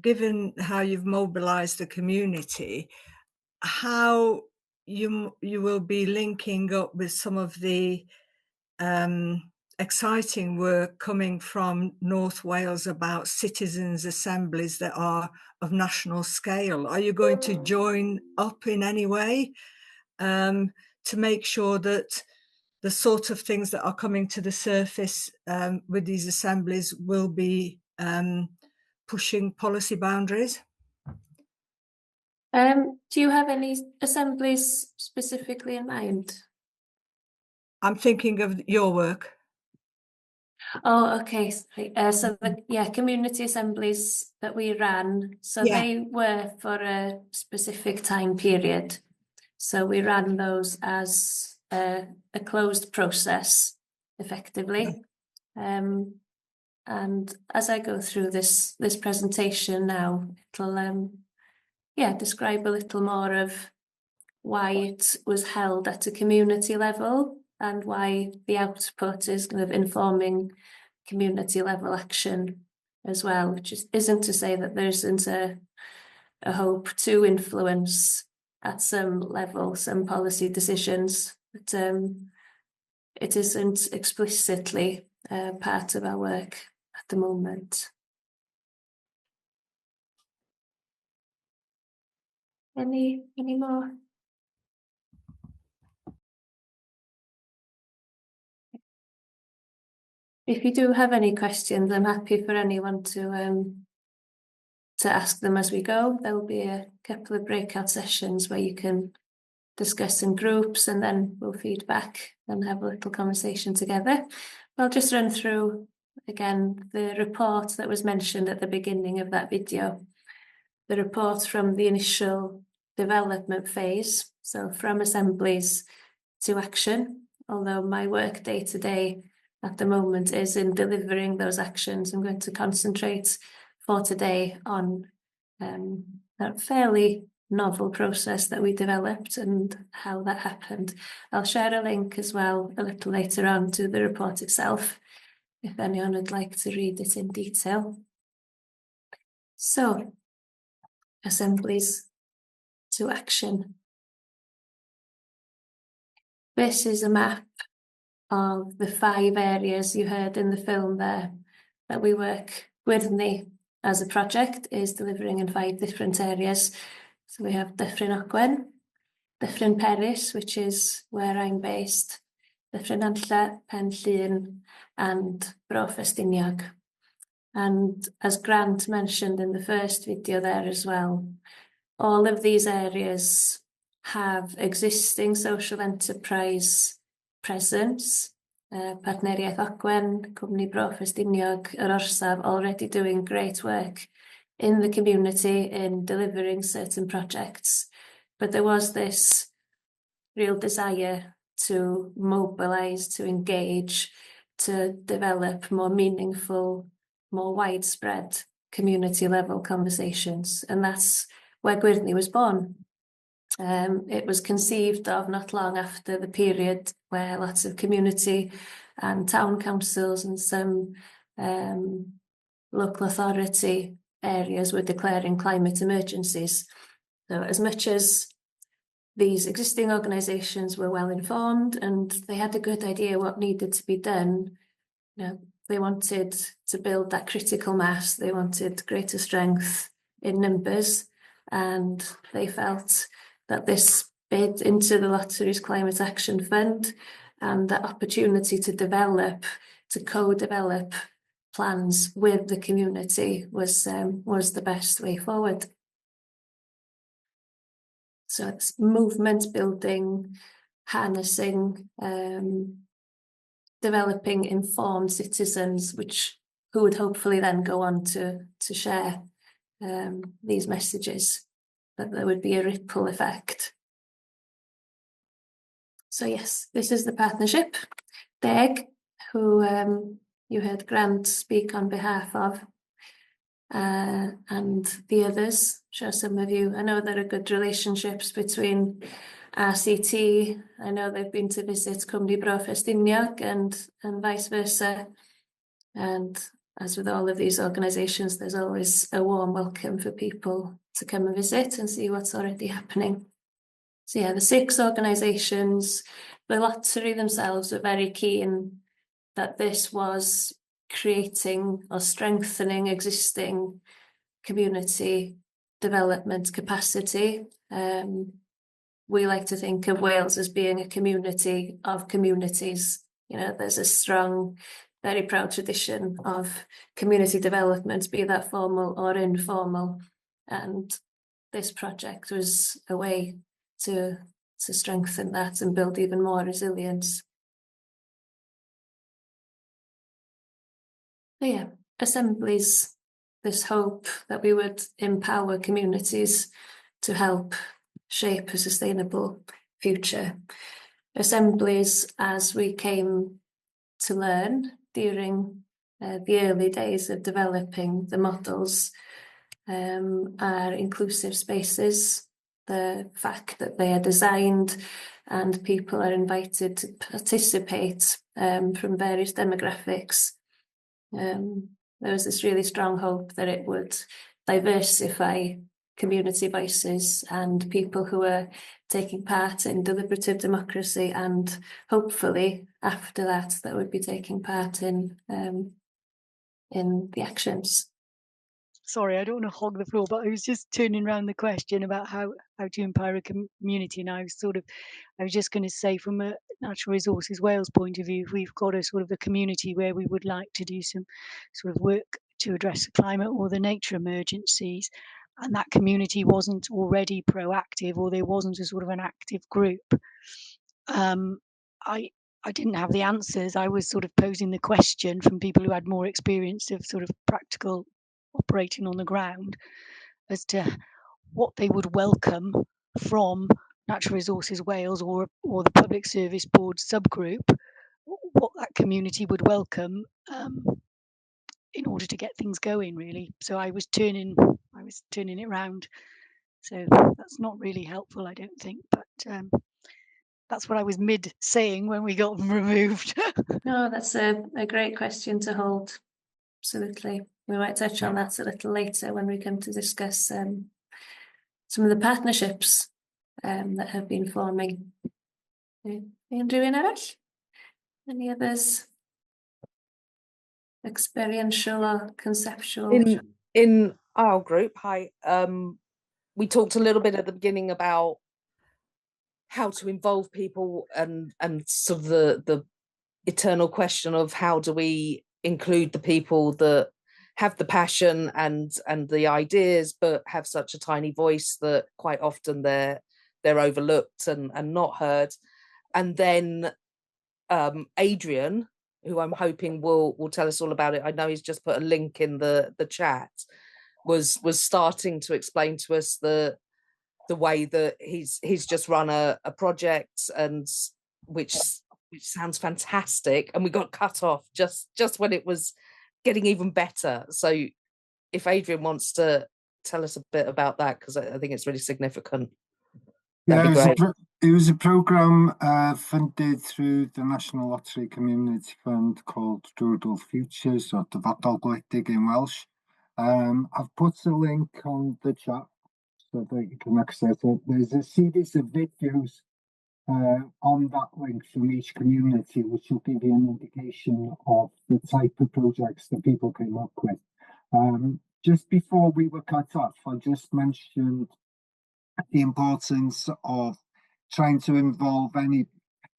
given how you've mobilized the community, how you will be linking up with some of the exciting work coming from North Wales about citizens' assemblies that are of national scale. Are you going to join up in any way to make sure that the sort of things that are coming to the surface with these assemblies will be pushing policy boundaries? Do you have any assemblies specifically in mind? I'm thinking of your work. Oh, okay. So community assemblies that we ran, so they were for a specific time period. So we ran those as a closed process, effectively. And as I go through this presentation now, it'll describe a little more of why it was held at a community level and why the output is kind of informing community level action as well, which isn't to say that there isn't a hope to influence at some level some policy decisions, but it isn't explicitly part of our work at the moment. Any more? If you do have any questions, I'm happy for anyone to ask them as we go. There'll be a couple of breakout sessions where you can discuss in groups, and then we'll feed back and have a little conversation together. I'll just run through again the report that was mentioned at the beginning of that video. The report from the initial development phase, so from assemblies to action. Although my work day to day at the moment is in delivering those actions, I'm going to concentrate for today on that fairly novel process that we developed and how that happened. I'll share a link as well a little later on to the report itself, if anyone would like to read it in detail. So, assemblies to action. This is a map of the 5 areas you heard in the film there that we work with me as a project is delivering in 5 different areas. So we have Dyffryn Ogwen, Dyffryn Peris, which is where I'm based, Dyffryn Nantlle, Pen Llŷn, and Bro Ffestiniog. And as Grant mentioned in the first video there as well, all of these areas have existing social enterprise presence Partneriaeth Ogwen, Cwmni Bro Ffestiniog, yr Orsaf, already doing great work in the community in delivering certain projects. But there was this real desire to mobilise, to engage, to develop more meaningful, more widespread community level conversations. And that's where Gwyrddni was born. It was conceived of not long after the period where lots of community and town councils and some local authority areas were declaring climate emergencies. So as much as these existing organisations were well informed and they had a good idea what needed to be done, they wanted to build that critical mass, they wanted greater strength in numbers, and they felt that this bid into the Lotteries Climate Action Fund and that opportunity to develop, to co-develop plans with the community was the best way forward. So it's movement building, harnessing, developing informed citizens, who would hopefully then go on to share these messages, that there would be a ripple effect. So yes, this is the partnership. Deg, who you heard Grant speak on behalf of, and the others, I'm sure some of you, I know there are good relationships between RCT, I know they've been to visit Cwmni Bro Ffestiniog and vice versa. And as with all of these organisations, there's always a warm welcome for people to come and visit and see what's already happening. So yeah, the 6 organisations, the lottery themselves were very keen that this was creating or strengthening existing community development capacity. We like to think of Wales as being a community of communities. There's a strong, very proud tradition of community development, be that formal or informal. And this project was a way to strengthen that and build even more resilience. So yeah, assemblies, this hope that we would empower communities to help shape a sustainable future. Assemblies, as we came to learn during the early days of developing the models, are inclusive spaces. The fact that they are designed and people are invited to participate from various demographics. There was this really strong hope that it would diversify community voices and people who are taking part in deliberative democracy, and hopefully after that would be taking part in the actions. Sorry, I don't want to hog the floor, but I was just turning around the question about how to empower a community. And I was just going to say, from a Natural Resources Wales point of view, if we've got a sort of a community where we would like to do some sort of work to address the climate or the nature emergencies, and that community wasn't already proactive, or there wasn't a sort of an active group, I didn't have the answers. I was sort of posing the question from people who had more experience of sort of practical operating on the ground as to what they would welcome from Natural Resources Wales or the Public Service Board subgroup, what that community would welcome in order to get things going, really. So I was turning it round. So that's not really helpful, I don't think, but that's what I was mid saying when we got them removed. No, that's a great question to hold. Absolutely. We might touch on that a little later when we come to discuss some of the partnerships that have been forming. Unrhyw arall? Any others? Experiential or conceptual? In our group, we talked a little bit at the beginning about how to involve people and sort of the eternal question of how do we include the people that have the passion and the ideas but have such a tiny voice that quite often they're overlooked and not heard. And then Adrian, who I'm hoping will tell us all about it. I know he's just put a link in the chat. Was starting to explain to us the way that he's just run a project, and which sounds fantastic, and we got cut off just when it was getting even better. So if Adrian wants to tell us a bit about that, because I think it's really significant. That'd be great. It was a programme funded through the National Lottery Community Fund called Rural Futures, or Dyfodol Wledig in Welsh. I've put a link on the chat so that you can access it. There's a series of videos on that link from each community, which will give you an indication of the type of projects that people came up with. Just before we were cut off, I just mentioned the importance of trying to involve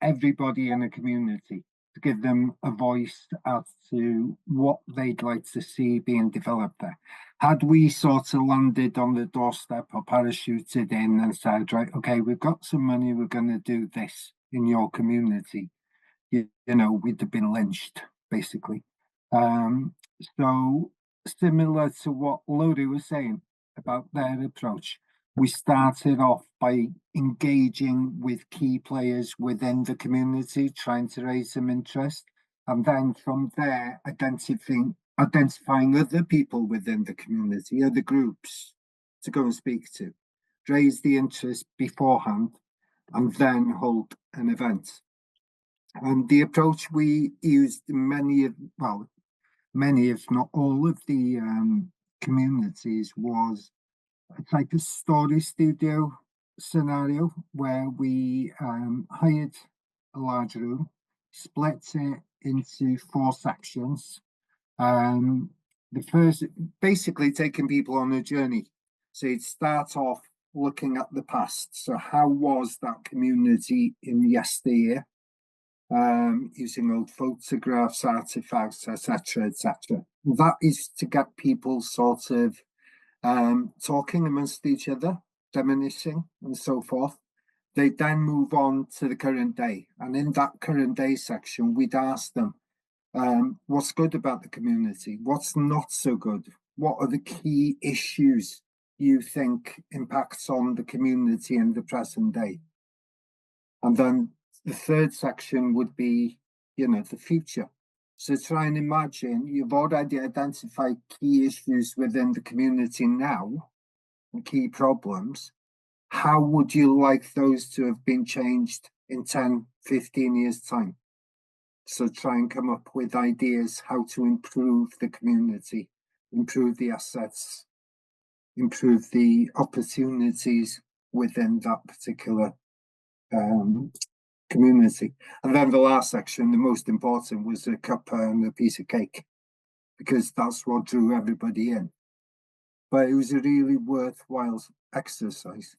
everybody in a community, to give them a voice as to what they'd like to see being developed there. Had we sort of landed on the doorstep or parachuted in and said, right, okay, we've got some money, we're going to do this in your community, you know, we'd have been lynched, basically. So similar to what Lodi was saying about their approach, we started off by engaging with key players within the community, trying to raise some interest, and then from there identifying other people within the community, other groups to go and speak to, raise the interest beforehand, and then hold an event. And the approach we used in many, if not all of the communities, was a type of story studio scenario where we hired a large room, split it into 4 sections. The first, basically taking people on a journey. So you'd start off looking at the past. So how was that community in yesteryear? Using old photographs, artifacts, etc., etc. That is to get people sort of talking amongst each other, reminiscing, and so forth. They then move on to the current day, and in that current day section, we'd ask them, what's good about the community? What's not so good? What are the key issues you think impacts on the community in the present day? And then the third section would be, you know, the future. So try and imagine you've already identified key issues within the community now, and key problems. How would you like those to have been changed in 10, 15 years' time? So try and come up with ideas how to improve the community, improve the assets, improve the opportunities within that particular community. And then the last section, the most important, was a cuppa and a piece of cake, because that's what drew everybody in. But it was a really worthwhile exercise.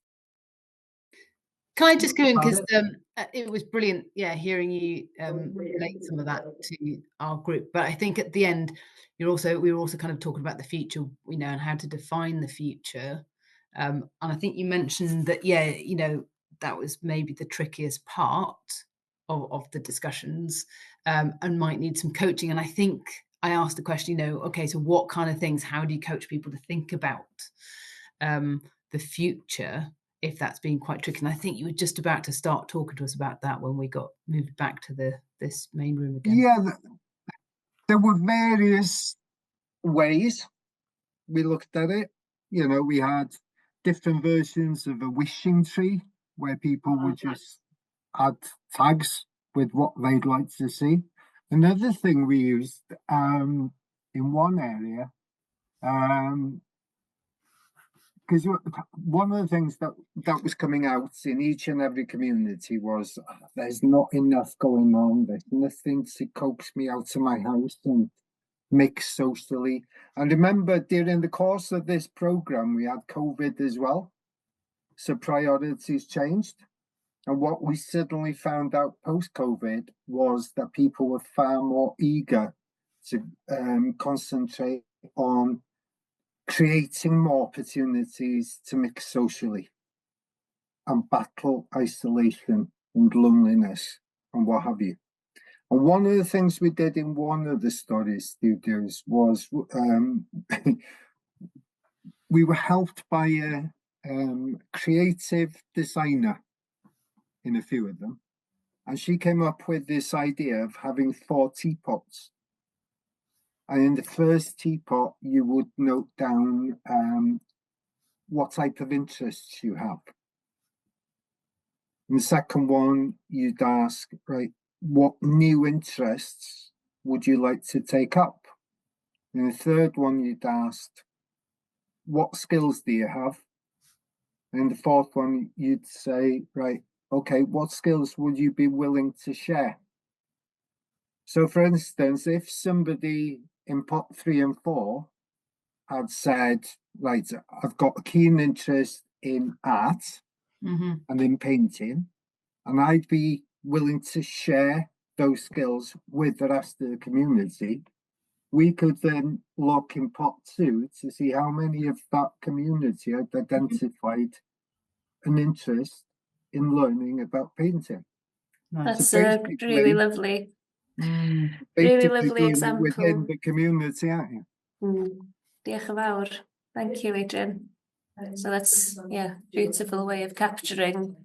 Can I just go in, because it was brilliant, hearing you relate some of that to our group. But I think at the end, we were also kind of talking about the future, you know, and how to define the future. And I think you mentioned that, you know, that was maybe the trickiest part of the discussions, and might need some coaching. And I think I asked the question, you know, okay, so what kind of things, how do you coach people to think about the future, if that's been quite tricky? And I think you were just about to start talking to us about that when we got moved back to this main room again. Yeah, there were various ways we looked at it. You know, we had different versions of a wishing tree where people would just add tags with what they'd like to see. Another thing we used in one area, because one of the things that was coming out in each and every community was, there's not enough going on, there's nothing to coax me out of my house and mix socially. And remember, during the course of this program, we had COVID as well, so priorities changed. And what we suddenly found out post-COVID was that people were far more eager to concentrate on creating more opportunities to mix socially and battle isolation and loneliness and what have you. And one of the things we did in one of the study studios was we were helped by a creative designer in a few of them. And she came up with this idea of having 4 teapots. And in the first teapot, you would note down what type of interests you have. In the second one, you'd ask, right, what new interests would you like to take up? In the third one, you'd ask, what skills do you have? And in the fourth one, you'd say, right, okay, what skills would you be willing to share? So for instance, if somebody in pot 3 and 4 had said, right, I've got a keen interest in art and in painting, and I'd be willing to share those skills with the rest of the community, we could then look in pot 2 to see how many of that community had identified an interest in learning about painting. That's a really lovely, really lovely example. Within the community, aren't you? Diolch yn fawr. Thank you, Adrian. So that's, beautiful way of capturing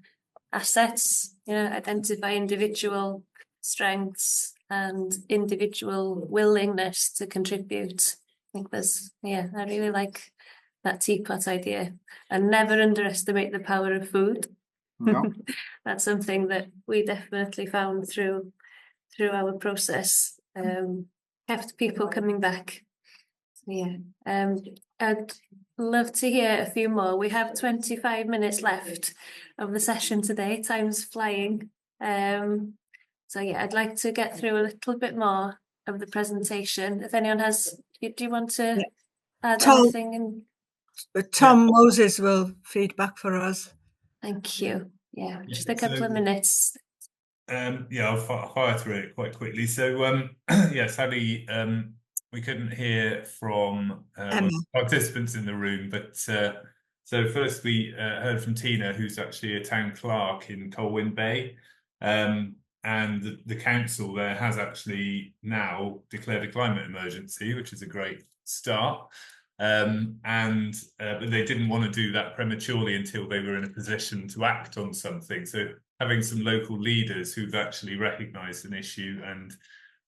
assets, identify individual strengths and individual willingness to contribute. I think I really like that teapot idea. And never underestimate the power of food. No. That's something that we definitely found through our process. Kept people coming back. I'd love to hear a few more. We have 25 minutes left of the session today. Time's flying. I'd like to get through a little bit more of the presentation. If anyone has, do you want to add anything? Tom Moses will feed back for us. Thank you. Just a couple of minutes. I'll fire through it quite quickly. So, sadly, we couldn't hear from participants in the room, but so first we heard from Tina, who's actually a town clerk in Colwyn Bay, and the council there has actually now declared a climate emergency, which is a great start. But they didn't want to do that prematurely until they were in a position to act on something. So having some local leaders who've actually recognised an issue and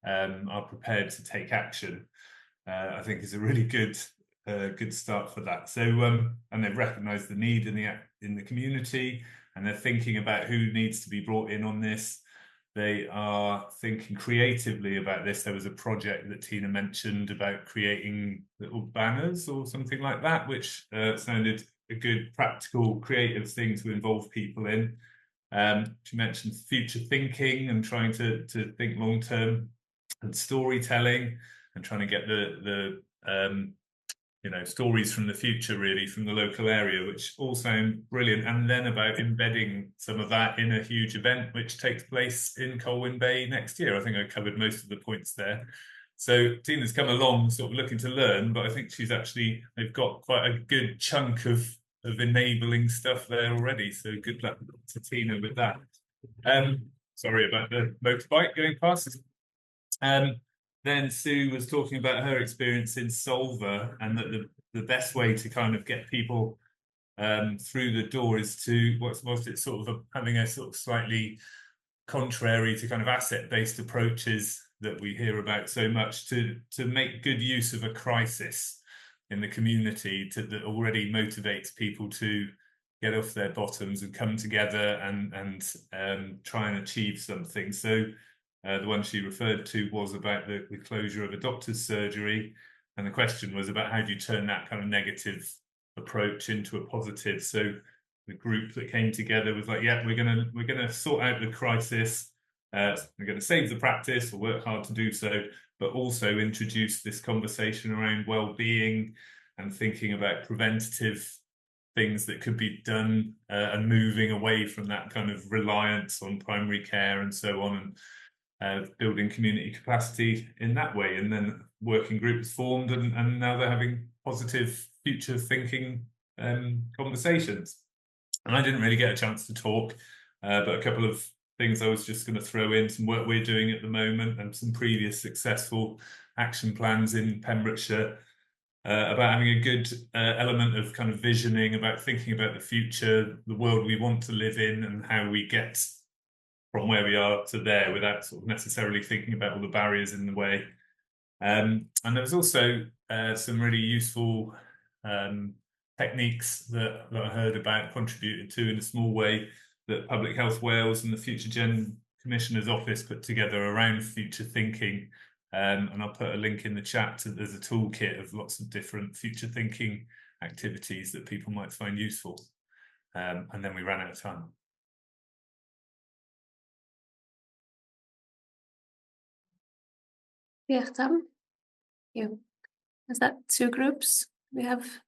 are prepared to take action, I think is a really good start for that. So and they've recognised the need in the community, and they're thinking about who needs to be brought in on this. They are thinking creatively about this. There was a project that Tina mentioned about creating little banners or something like that, which sounded a good, practical, creative thing to involve people in. She mentioned future thinking and trying to think long term, and storytelling, and trying to get the stories from the future, really, from the local area, which all sound brilliant. And then about embedding some of that in a huge event which takes place in Colwyn Bay next year. I think I covered most of the points there. So Tina's come along sort of looking to learn, but I think they've got quite a good chunk of enabling stuff there already. So good luck to Tina with that. Sorry about the motorbike going past. Then Sue was talking about her experience in Solver, and that the best way to kind of get people through the door is to having a sort of slightly contrary to kind of asset-based approaches that we hear about so much, to make good use of a crisis in the community that already motivates people to get off their bottoms and come together and try and achieve something. So the one she referred to was about the closure of a doctor's surgery, and the question was about how do you turn that kind of negative approach into a positive. So the group that came together was like, we're gonna sort out the crisis, we're going to save the practice, we'll work hard to do so, but also introduce this conversation around well-being and thinking about preventative things that could be done, and moving away from that kind of reliance on primary care and so on, and building community capacity in that way. And then working groups formed, and now they're having positive future thinking conversations. And I didn't really get a chance to talk, but a couple of things I was just going to throw in, some work we're doing at the moment and some previous successful action plans in Pembrokeshire, about having a good element of kind of visioning, about thinking about the future, the world we want to live in, and how we get from where we are to there without sort of necessarily thinking about all the barriers in the way. And there was also some really useful techniques that I heard about, contributed to in a small way, that Public Health Wales and the Future Gen Commissioner's Office put together around future thinking. And I'll put a link in the chat to, there's a toolkit of lots of different future thinking activities that people might find useful. And then we ran out of time. Yeah, Tam, you. Is that 2 groups? We've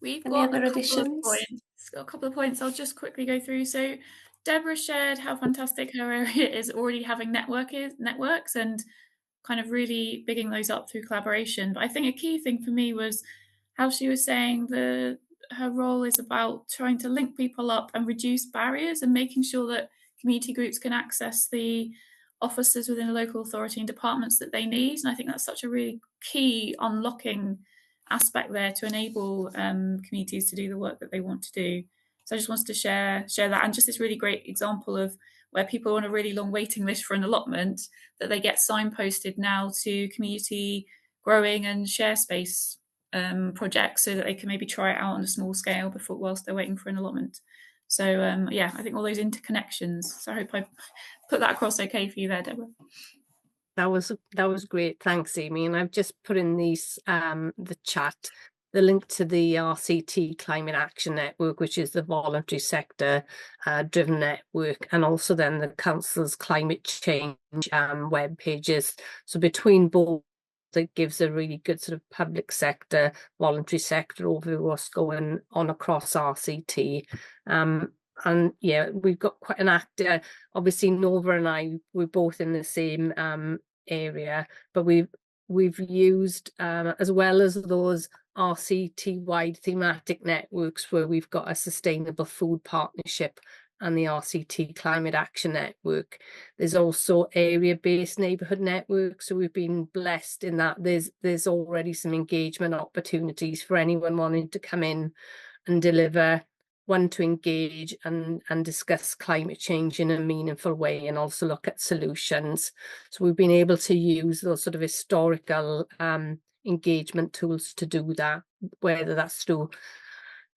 any got other a couple additions? of points. Got a couple of points I'll just quickly go through. So Deborah shared how fantastic her area is already having networks and kind of really bigging those up through collaboration. But I think a key thing for me was how she was saying her role is about trying to link people up and reduce barriers and making sure that community groups can access the officers within the local authority and departments that they need. And I think that's such a really key unlocking aspect there to enable communities to do the work that they want to do. So I just wanted to share that, and just this really great example of where people are on a really long waiting list for an allotment, that they get signposted now to community growing and share space projects, so that they can maybe try it out on a small scale before whilst they're waiting for an allotment. So yeah, I think all those interconnections. So I hope I put that across okay for you there, Deborah. That was great. Thanks, Amy. And I've just put in the chat the link to the RCT Climate Action Network, which is the voluntary sector driven network, and also then the Council's climate change web pages. So between both, that gives a really good sort of public sector, voluntary sector overview of what's going on across RCT. And yeah, we've got quite an actor. Obviously, Nova and I, we're both in the same area, but we've used as well as those RCT-wide thematic networks where we've got a sustainable food partnership and the RCT Climate Action Network. There's also area-based neighbourhood networks, so we've been blessed in that there's already some engagement opportunities for anyone wanting to come in and deliver, one to engage and discuss climate change in a meaningful way, and also look at solutions. So we've been able to use those sort of historical engagement tools to do that, whether that's through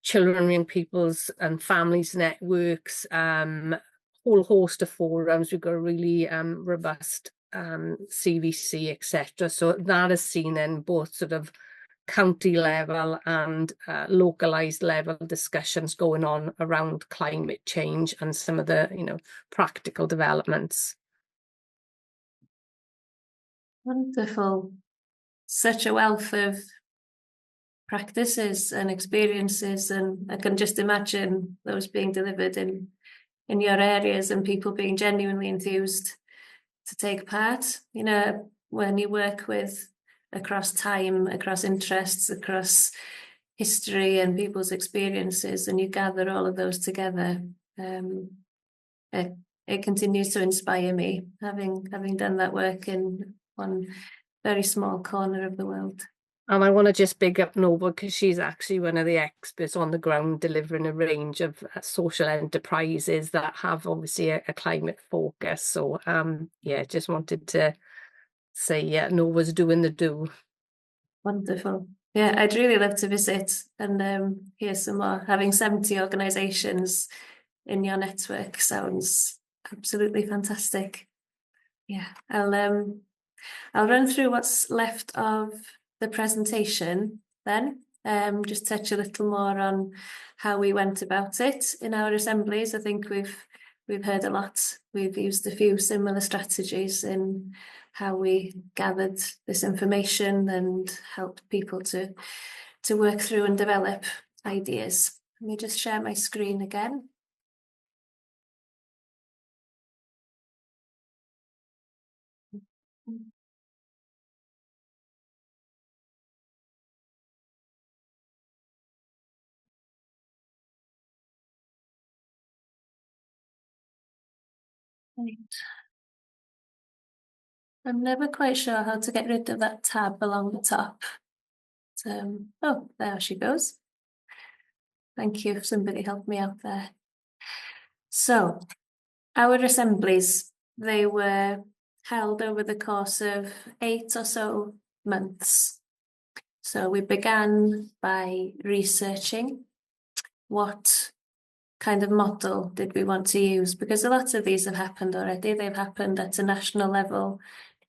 children, young people's and families networks, whole host of forums. We've got a really robust CVC, etc. So that has seen then both sort of county level and localized level discussions going on around climate change and some of the practical developments. Wonderful. Such a wealth of practices and experiences, and I can just imagine those being delivered in your areas and people being genuinely enthused to take part. When you work with across time, across interests, across history and people's experiences, and you gather all of those together, it continues to inspire me, having done that work in one very small corner of the world. And I want to just big up Nova, because she's actually one of the experts on the ground delivering a range of social enterprises that have obviously a climate focus. So yeah, just wanted to say, yeah, Nova's doing the do. Wonderful. Yeah, I'd really love to visit and hear some more. Having 70 organisations in your network sounds absolutely fantastic. Yeah, I'll run through what's left of the presentation then. Just touch a little more on how we went about it in our assemblies. I think we've heard a lot. We've used a few similar strategies in how we gathered this information and helped people to work through and develop ideas. Let me just share my screen again. Right. I'm never quite sure how to get rid of that tab along the top. Oh, there she goes. Thank you if somebody helped me out there. So, our assemblies, they were held over the course of 8 or so months. So we began by researching what kind of model did we want to use, because a lot of these have happened already. They've happened at a national level.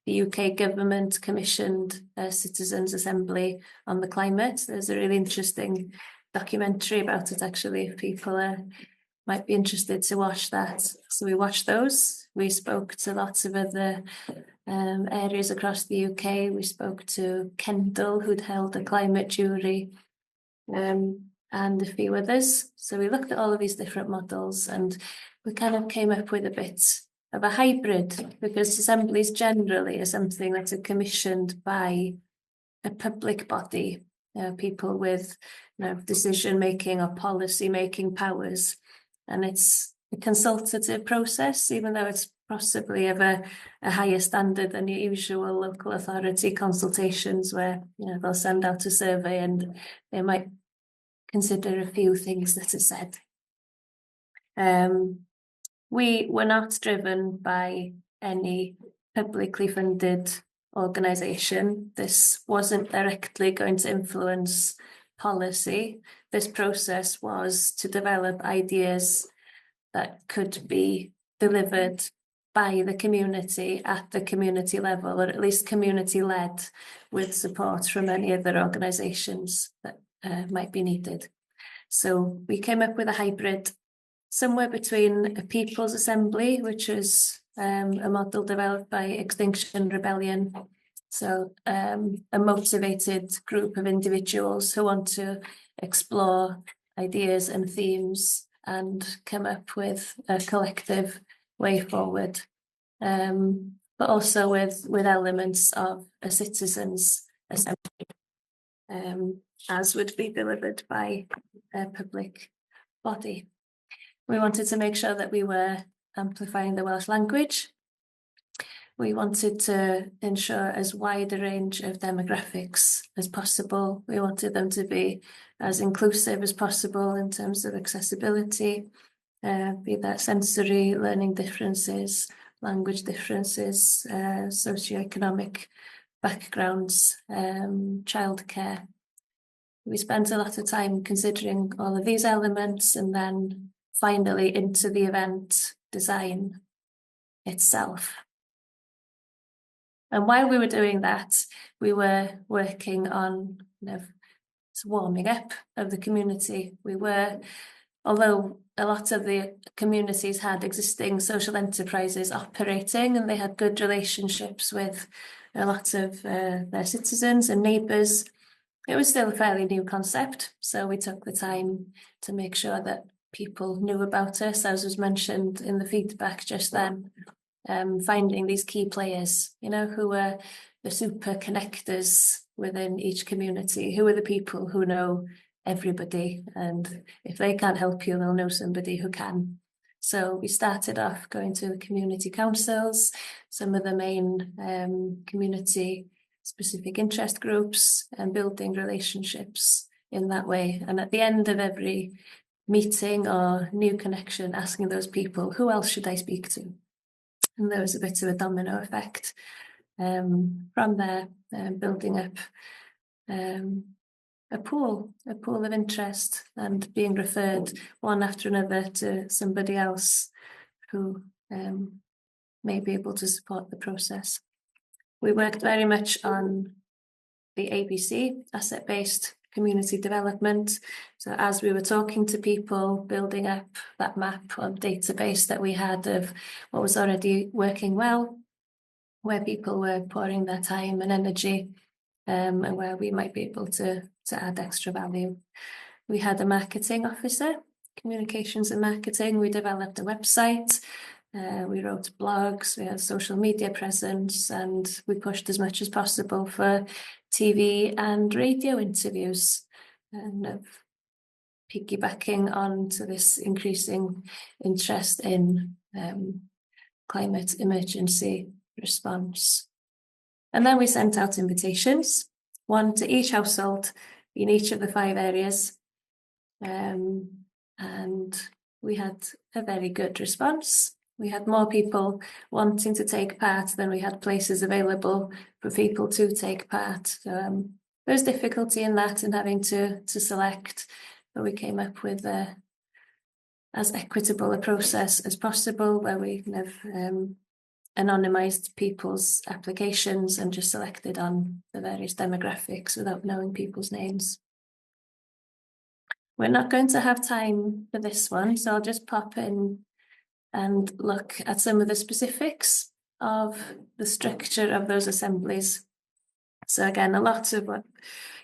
The UK government commissioned a citizens' assembly on the climate. There's a really interesting documentary about it, actually, if people might be interested to watch that. So we watched those. We spoke to lots of other areas across the UK. We spoke to Kendal, who'd held a climate jury, and a few others. So we looked at all of these different models, and we kind of came up with a bit of a hybrid, because assemblies generally are something that are commissioned by a public body, people with decision-making or policy-making powers. And it's a consultative process, even though it's possibly of a higher standard than your usual local authority consultations, where they'll send out a survey and they might consider a few things that are said. We were not driven by any publicly funded organisation. This wasn't directly going to influence policy. This process was to develop ideas that could be delivered by the community at the community level, or at least community-led, with support from any other organisations that might be needed. So we came up with a hybrid, somewhere between a People's Assembly, which is a model developed by Extinction Rebellion. So a motivated group of individuals who want to explore ideas and themes and come up with a collective way forward, but also with elements of a citizens' assembly, as would be delivered by a public body. We wanted to make sure that we were amplifying the Welsh language. We wanted to ensure as wide a range of demographics as possible. We wanted them to be as inclusive as possible in terms of accessibility, be that sensory learning differences, language differences, socioeconomic backgrounds, childcare. We spent a lot of time considering all of these elements, and then finally into the event design itself. And while we were doing that, we were working on warming up of the community. Although a lot of the communities had existing social enterprises operating, and they had good relationships with a lot of their citizens and neighbours, it was still a fairly new concept. So we took the time to make sure that people knew about us, as was mentioned in the feedback just then. Finding these key players, who were the super connectors within each community, who are the people who know everybody, and if they can't help you, they'll know somebody who can. So we started off going to the community councils, some of the main community specific interest groups, and building relationships in that way. And at the end of every meeting or new connection, asking those people, who else should I speak to? And there was a bit of a domino effect from there, building up a pool of interest, and being referred one after another to somebody else who may be able to support the process. We worked very much on the ABC, asset-based community development. So as we were talking to people, building up that map or database that we had of what was already working well, where people were pouring their time and energy, and where we might be able to add extra value. We had a marketing officer, communications and marketing. We developed a website. We wrote blogs, we had social media presence, and we pushed as much as possible for TV and radio interviews, and piggybacking on to this increasing interest in climate emergency response. And then we sent out invitations, one to each household in each of the 5 areas. And we had a very good response. We had more people wanting to take part than we had places available for people to take part. There's difficulty in that, in having to select, but we came up with as equitable a process as possible, where we kind of anonymised people's applications and just selected on the various demographics without knowing people's names. We're not going to have time for this one, so I'll just pop in and look at some of the specifics of the structure of those assemblies. So again, a lot of what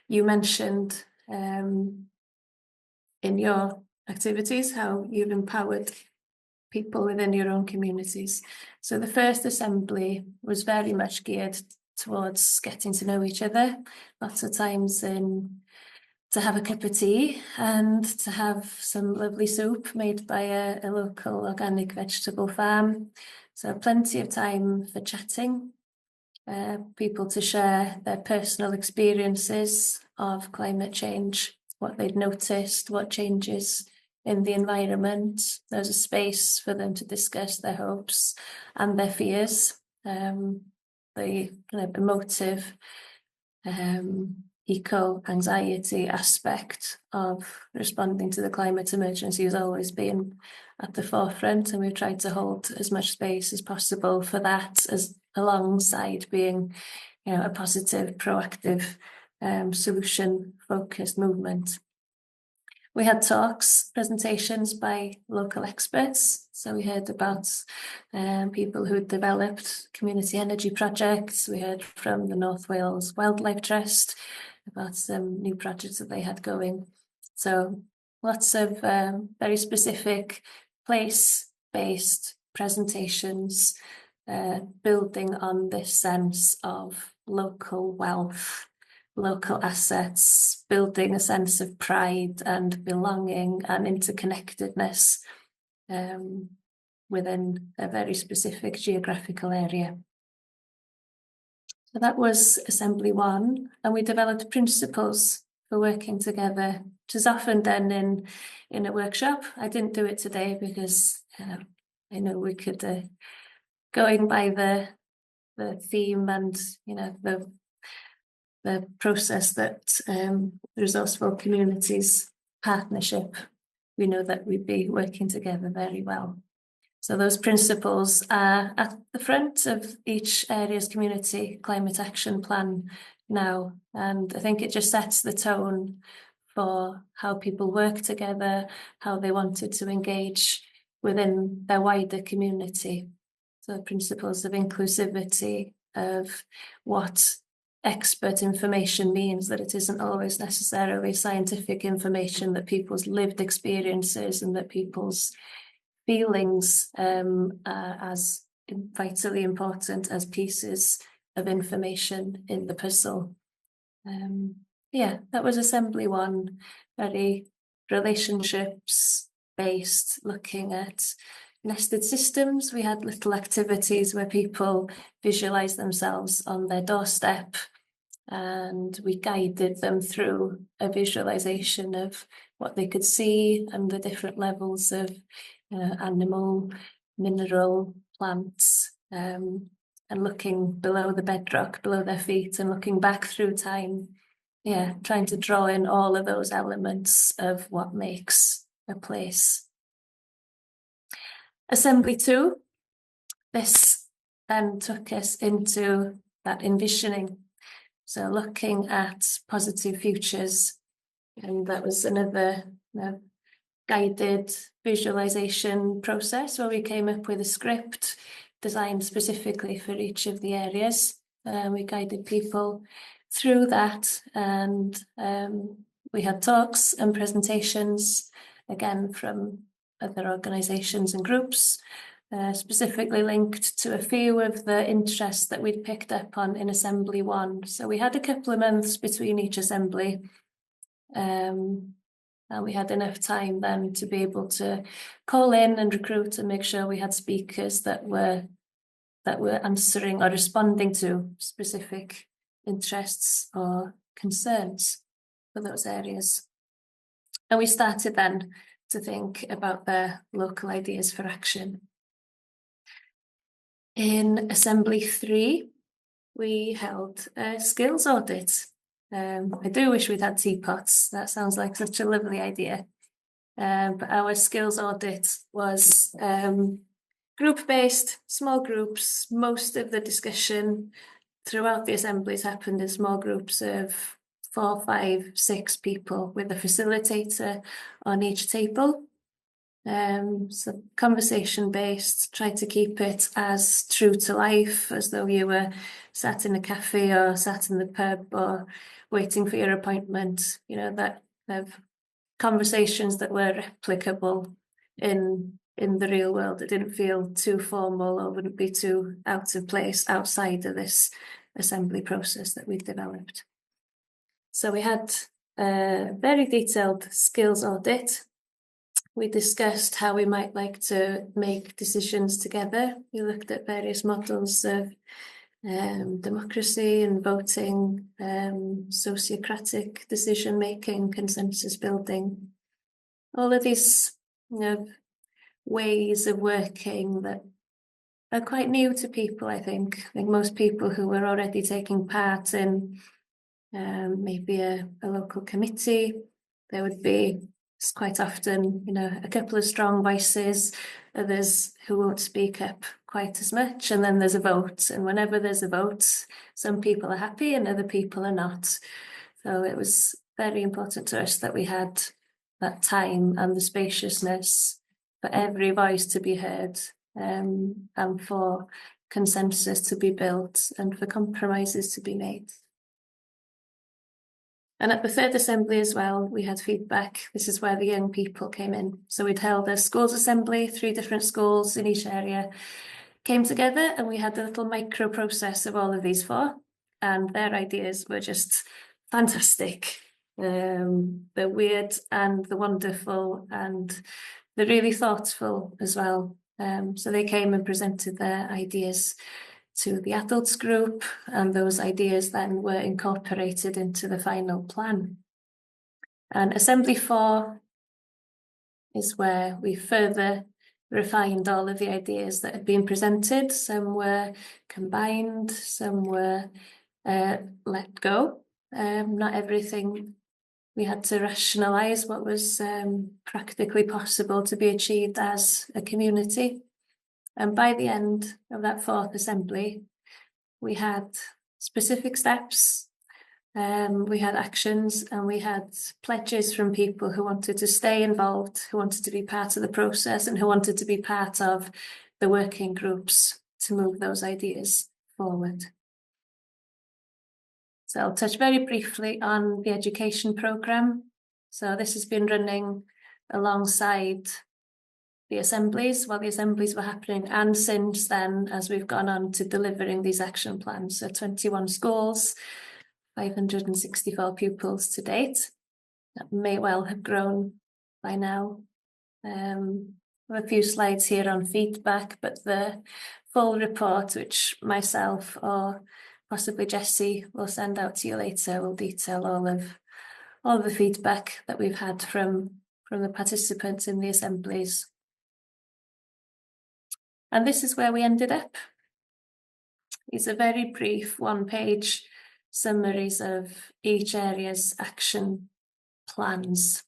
you mentioned in your activities, how you've empowered people within your own communities. So the first assembly was very much geared towards getting to know each other, lots of times to have a cup of tea and to have some lovely soup made by a local organic vegetable farm. So plenty of time for chatting, people to share their personal experiences of climate change, what they'd noticed, what changes in the environment. There's a space for them to discuss their hopes and their fears, the kind of emotive, eco-anxiety aspect of responding to the climate emergency has always been at the forefront, and we've tried to hold as much space as possible for that, as alongside being, a positive, proactive, solution-focused movement. We had talks, presentations by local experts. So we heard about people who had developed community energy projects. We heard from the North Wales Wildlife Trust about some new projects that they had going. So lots of very specific place-based presentations, building on this sense of local wealth, local assets, building a sense of pride and belonging and interconnectedness within a very specific geographical area. So that was Assembly 1, and we developed principles for working together, which is often done in a workshop. I didn't do it today because I know we could, going by the theme and the process that Resourceful Communities Partnership, we know that we'd be working together very well. So those principles are at the front of each area's community climate action plan now. And I think it just sets the tone for how people work together, how they wanted to engage within their wider community. So the principles of inclusivity, of what expert information means, that it isn't always necessarily scientific information, that people's lived experiences and that people's feelings are as vitally important as pieces of information in the puzzle. That was Assembly 1, very relationships based, looking at nested systems. We had little activities where people visualize themselves on their doorstep, and we guided them through a visualization of what they could see and the different levels of animal, mineral, plants, and looking below the bedrock, below their feet, and looking back through time, trying to draw in all of those elements of what makes a place. Assembly 2, this then took us into that envisioning. So looking at positive futures, and that was another guided visualization process where we came up with a script designed specifically for each of the areas. We guided people through that, and we had talks and presentations, again from other organisations and groups, specifically linked to a few of the interests that we'd picked up on in Assembly 1. So we had a couple of months between each assembly, and we had enough time then to be able to call in and recruit and make sure we had speakers that were that were answering or responding to specific interests or concerns for those areas. And we started then to think about the local ideas for action. In Assembly 3, we held a skills audit. I do wish we'd had teapots. That sounds like such a lovely idea. But our skills audit was group-based, small groups. Most of the discussion throughout the assemblies happened in small groups of 4, 5, 6 people with a facilitator on each table. So conversation-based, try to keep it as true to life as though you were sat in a cafe or sat in the pub or waiting for your appointment, you know, that of conversations that were replicable in the real world. It didn't feel too formal or wouldn't be too out of place outside of this assembly process that we've developed. So we had a very detailed skills audit. We discussed how we might like to make decisions together. We looked at various models of democracy and voting, sociocratic decision-making, consensus building. All of these, you know, ways of working that are quite new to people, I think. I think most people who were already taking part in maybe a local committee, there would be quite often, you know, a couple of strong voices, others who won't speak up quite as much, and then there's a vote. And whenever there's a vote, some people are happy and other people are not. So it was very important to us that we had that time and the spaciousness for every voice to be heard, and for consensus to be built and for compromises to be made. And at the third assembly as well, we had feedback. This is where the young people came in. So we'd held a schools assembly, 3 different schools in each area came together, and we had a little micro process of all of these 4, and their ideas were just fantastic. The weird and the wonderful and the really thoughtful as well. So they came and presented their ideas to the adults group, and those ideas then were incorporated into the final plan. And Assembly 4 is where we further refined all of the ideas that had been presented. Some were combined, some were let go. Not everything, we had to rationalise what was practically possible to be achieved as a community. And by the end of that 4th assembly, we had specific steps, we had actions, and we had pledges from people who wanted to stay involved, who wanted to be part of the process, and who wanted to be part of the working groups to move those ideas forward. So I'll touch very briefly on the education programme. So this has been running alongside the assemblies, while the assemblies were happening, and since then, as we've gone on to delivering these action plans. So 21 schools, 564 pupils to date. That may well have grown by now. I have a few slides here on feedback, but the full report, which myself or possibly Jessie will send out to you later, will detail all of the feedback that we've had from the participants in the assemblies. And this is where we ended up. These are very brief 1-page summaries of each area's action plans.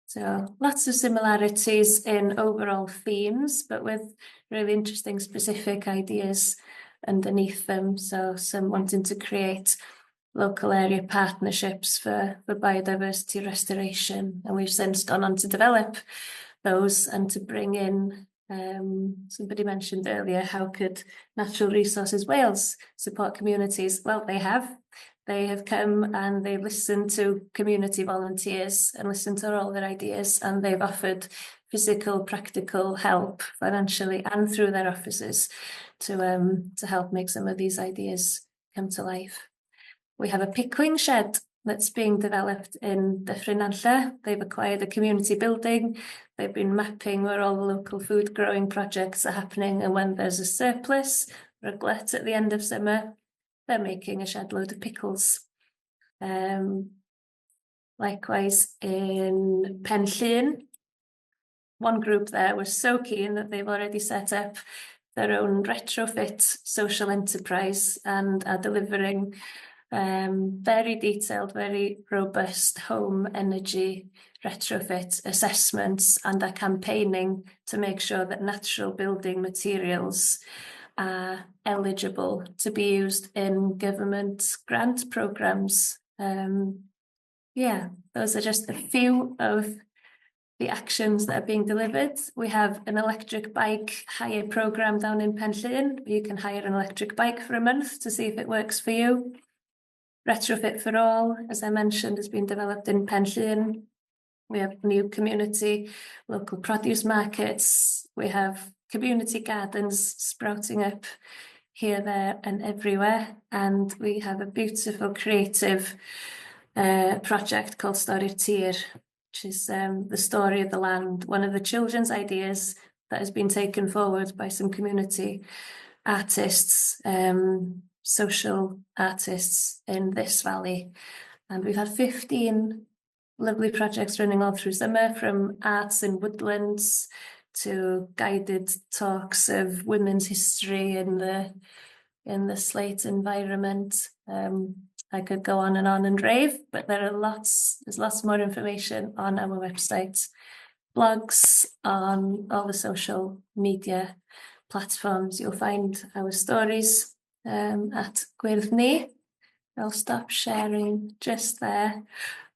So lots of similarities in overall themes, but with really interesting specific ideas underneath them. So some wanting to create local area partnerships for biodiversity restoration. And we've since gone on to develop those and to bring in, somebody mentioned earlier, how could Natural Resources Wales support communities? Well, they have. They have come and they've listened to community volunteers and listened to all their ideas, and they've offered physical, practical help financially and through their offices to help make some of these ideas come to life. We have a pickling shed that's being developed in Dyffryn Nantlle. They've acquired a community building. They've been mapping where all the local food growing projects are happening, and when there's a surplus, Ruglet at the end of summer. They're making a shed load of pickles. Likewise in Penllyn, one group there was so keen that they've already set up their own retrofit social enterprise and are delivering very detailed, very robust home energy retrofit assessments, and are campaigning to make sure that natural building materials are eligible to be used in government grant programmes. Yeah, those are just a few of the actions that are being delivered. We have an electric bike hire programme down in Penllyn. You can hire an electric bike for a month to see if it works for you. Retrofit for All, as I mentioned, has been developed in Penllyn. We have new community, local produce markets. We have community gardens sprouting up here, there and everywhere. And we have a beautiful creative project called Stori'r Tir, which is the story of the land, one of the children's ideas that has been taken forward by some community artists, social artists in this valley. And we've had 15 lovely projects running all through summer, from arts in woodlands to guided talks of women's history in the slate environment. I could go on and rave, but there's lots more information on our website, blogs, on all the social media platforms. You'll find our stories at gweithredu. I'll stop sharing just there.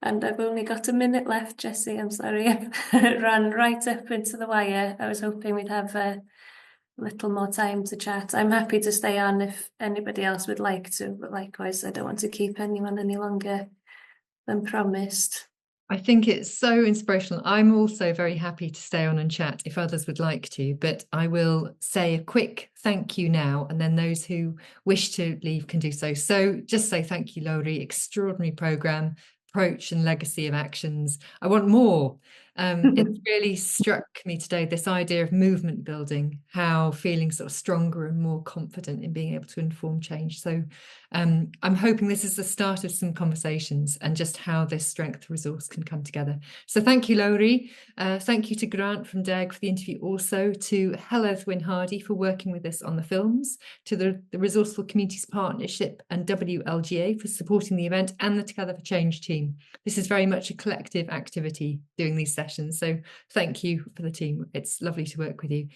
And I've only got a minute left, Jessie. I'm sorry, I've ran right up into the wire. I was hoping we'd have a little more time to chat. I'm happy to stay on if anybody else would like to, but likewise, I don't want to keep anyone any longer than promised. I think it's so inspirational. I'm also very happy to stay on and chat if others would like to, but I will say a quick thank you now, and then those who wish to leave can do so. So just say thank you, Laurie. Extraordinary programme, approach and legacy of actions. I want more. It's really struck me today, this idea of movement building, how feeling sort of stronger and more confident in being able to inform change. So I'm hoping this is the start of some conversations and just how this strength resource can come together. So thank you, Laurie. Thank you to Grant from DEG for the interview, also to Heledd Wyn Hardy for working with us on the films, to the Resourceful Communities Partnership and WLGA for supporting the event, and the Together for Change team. This is very much a collective activity doing these sessions. So thank you for the team. It's lovely to work with you.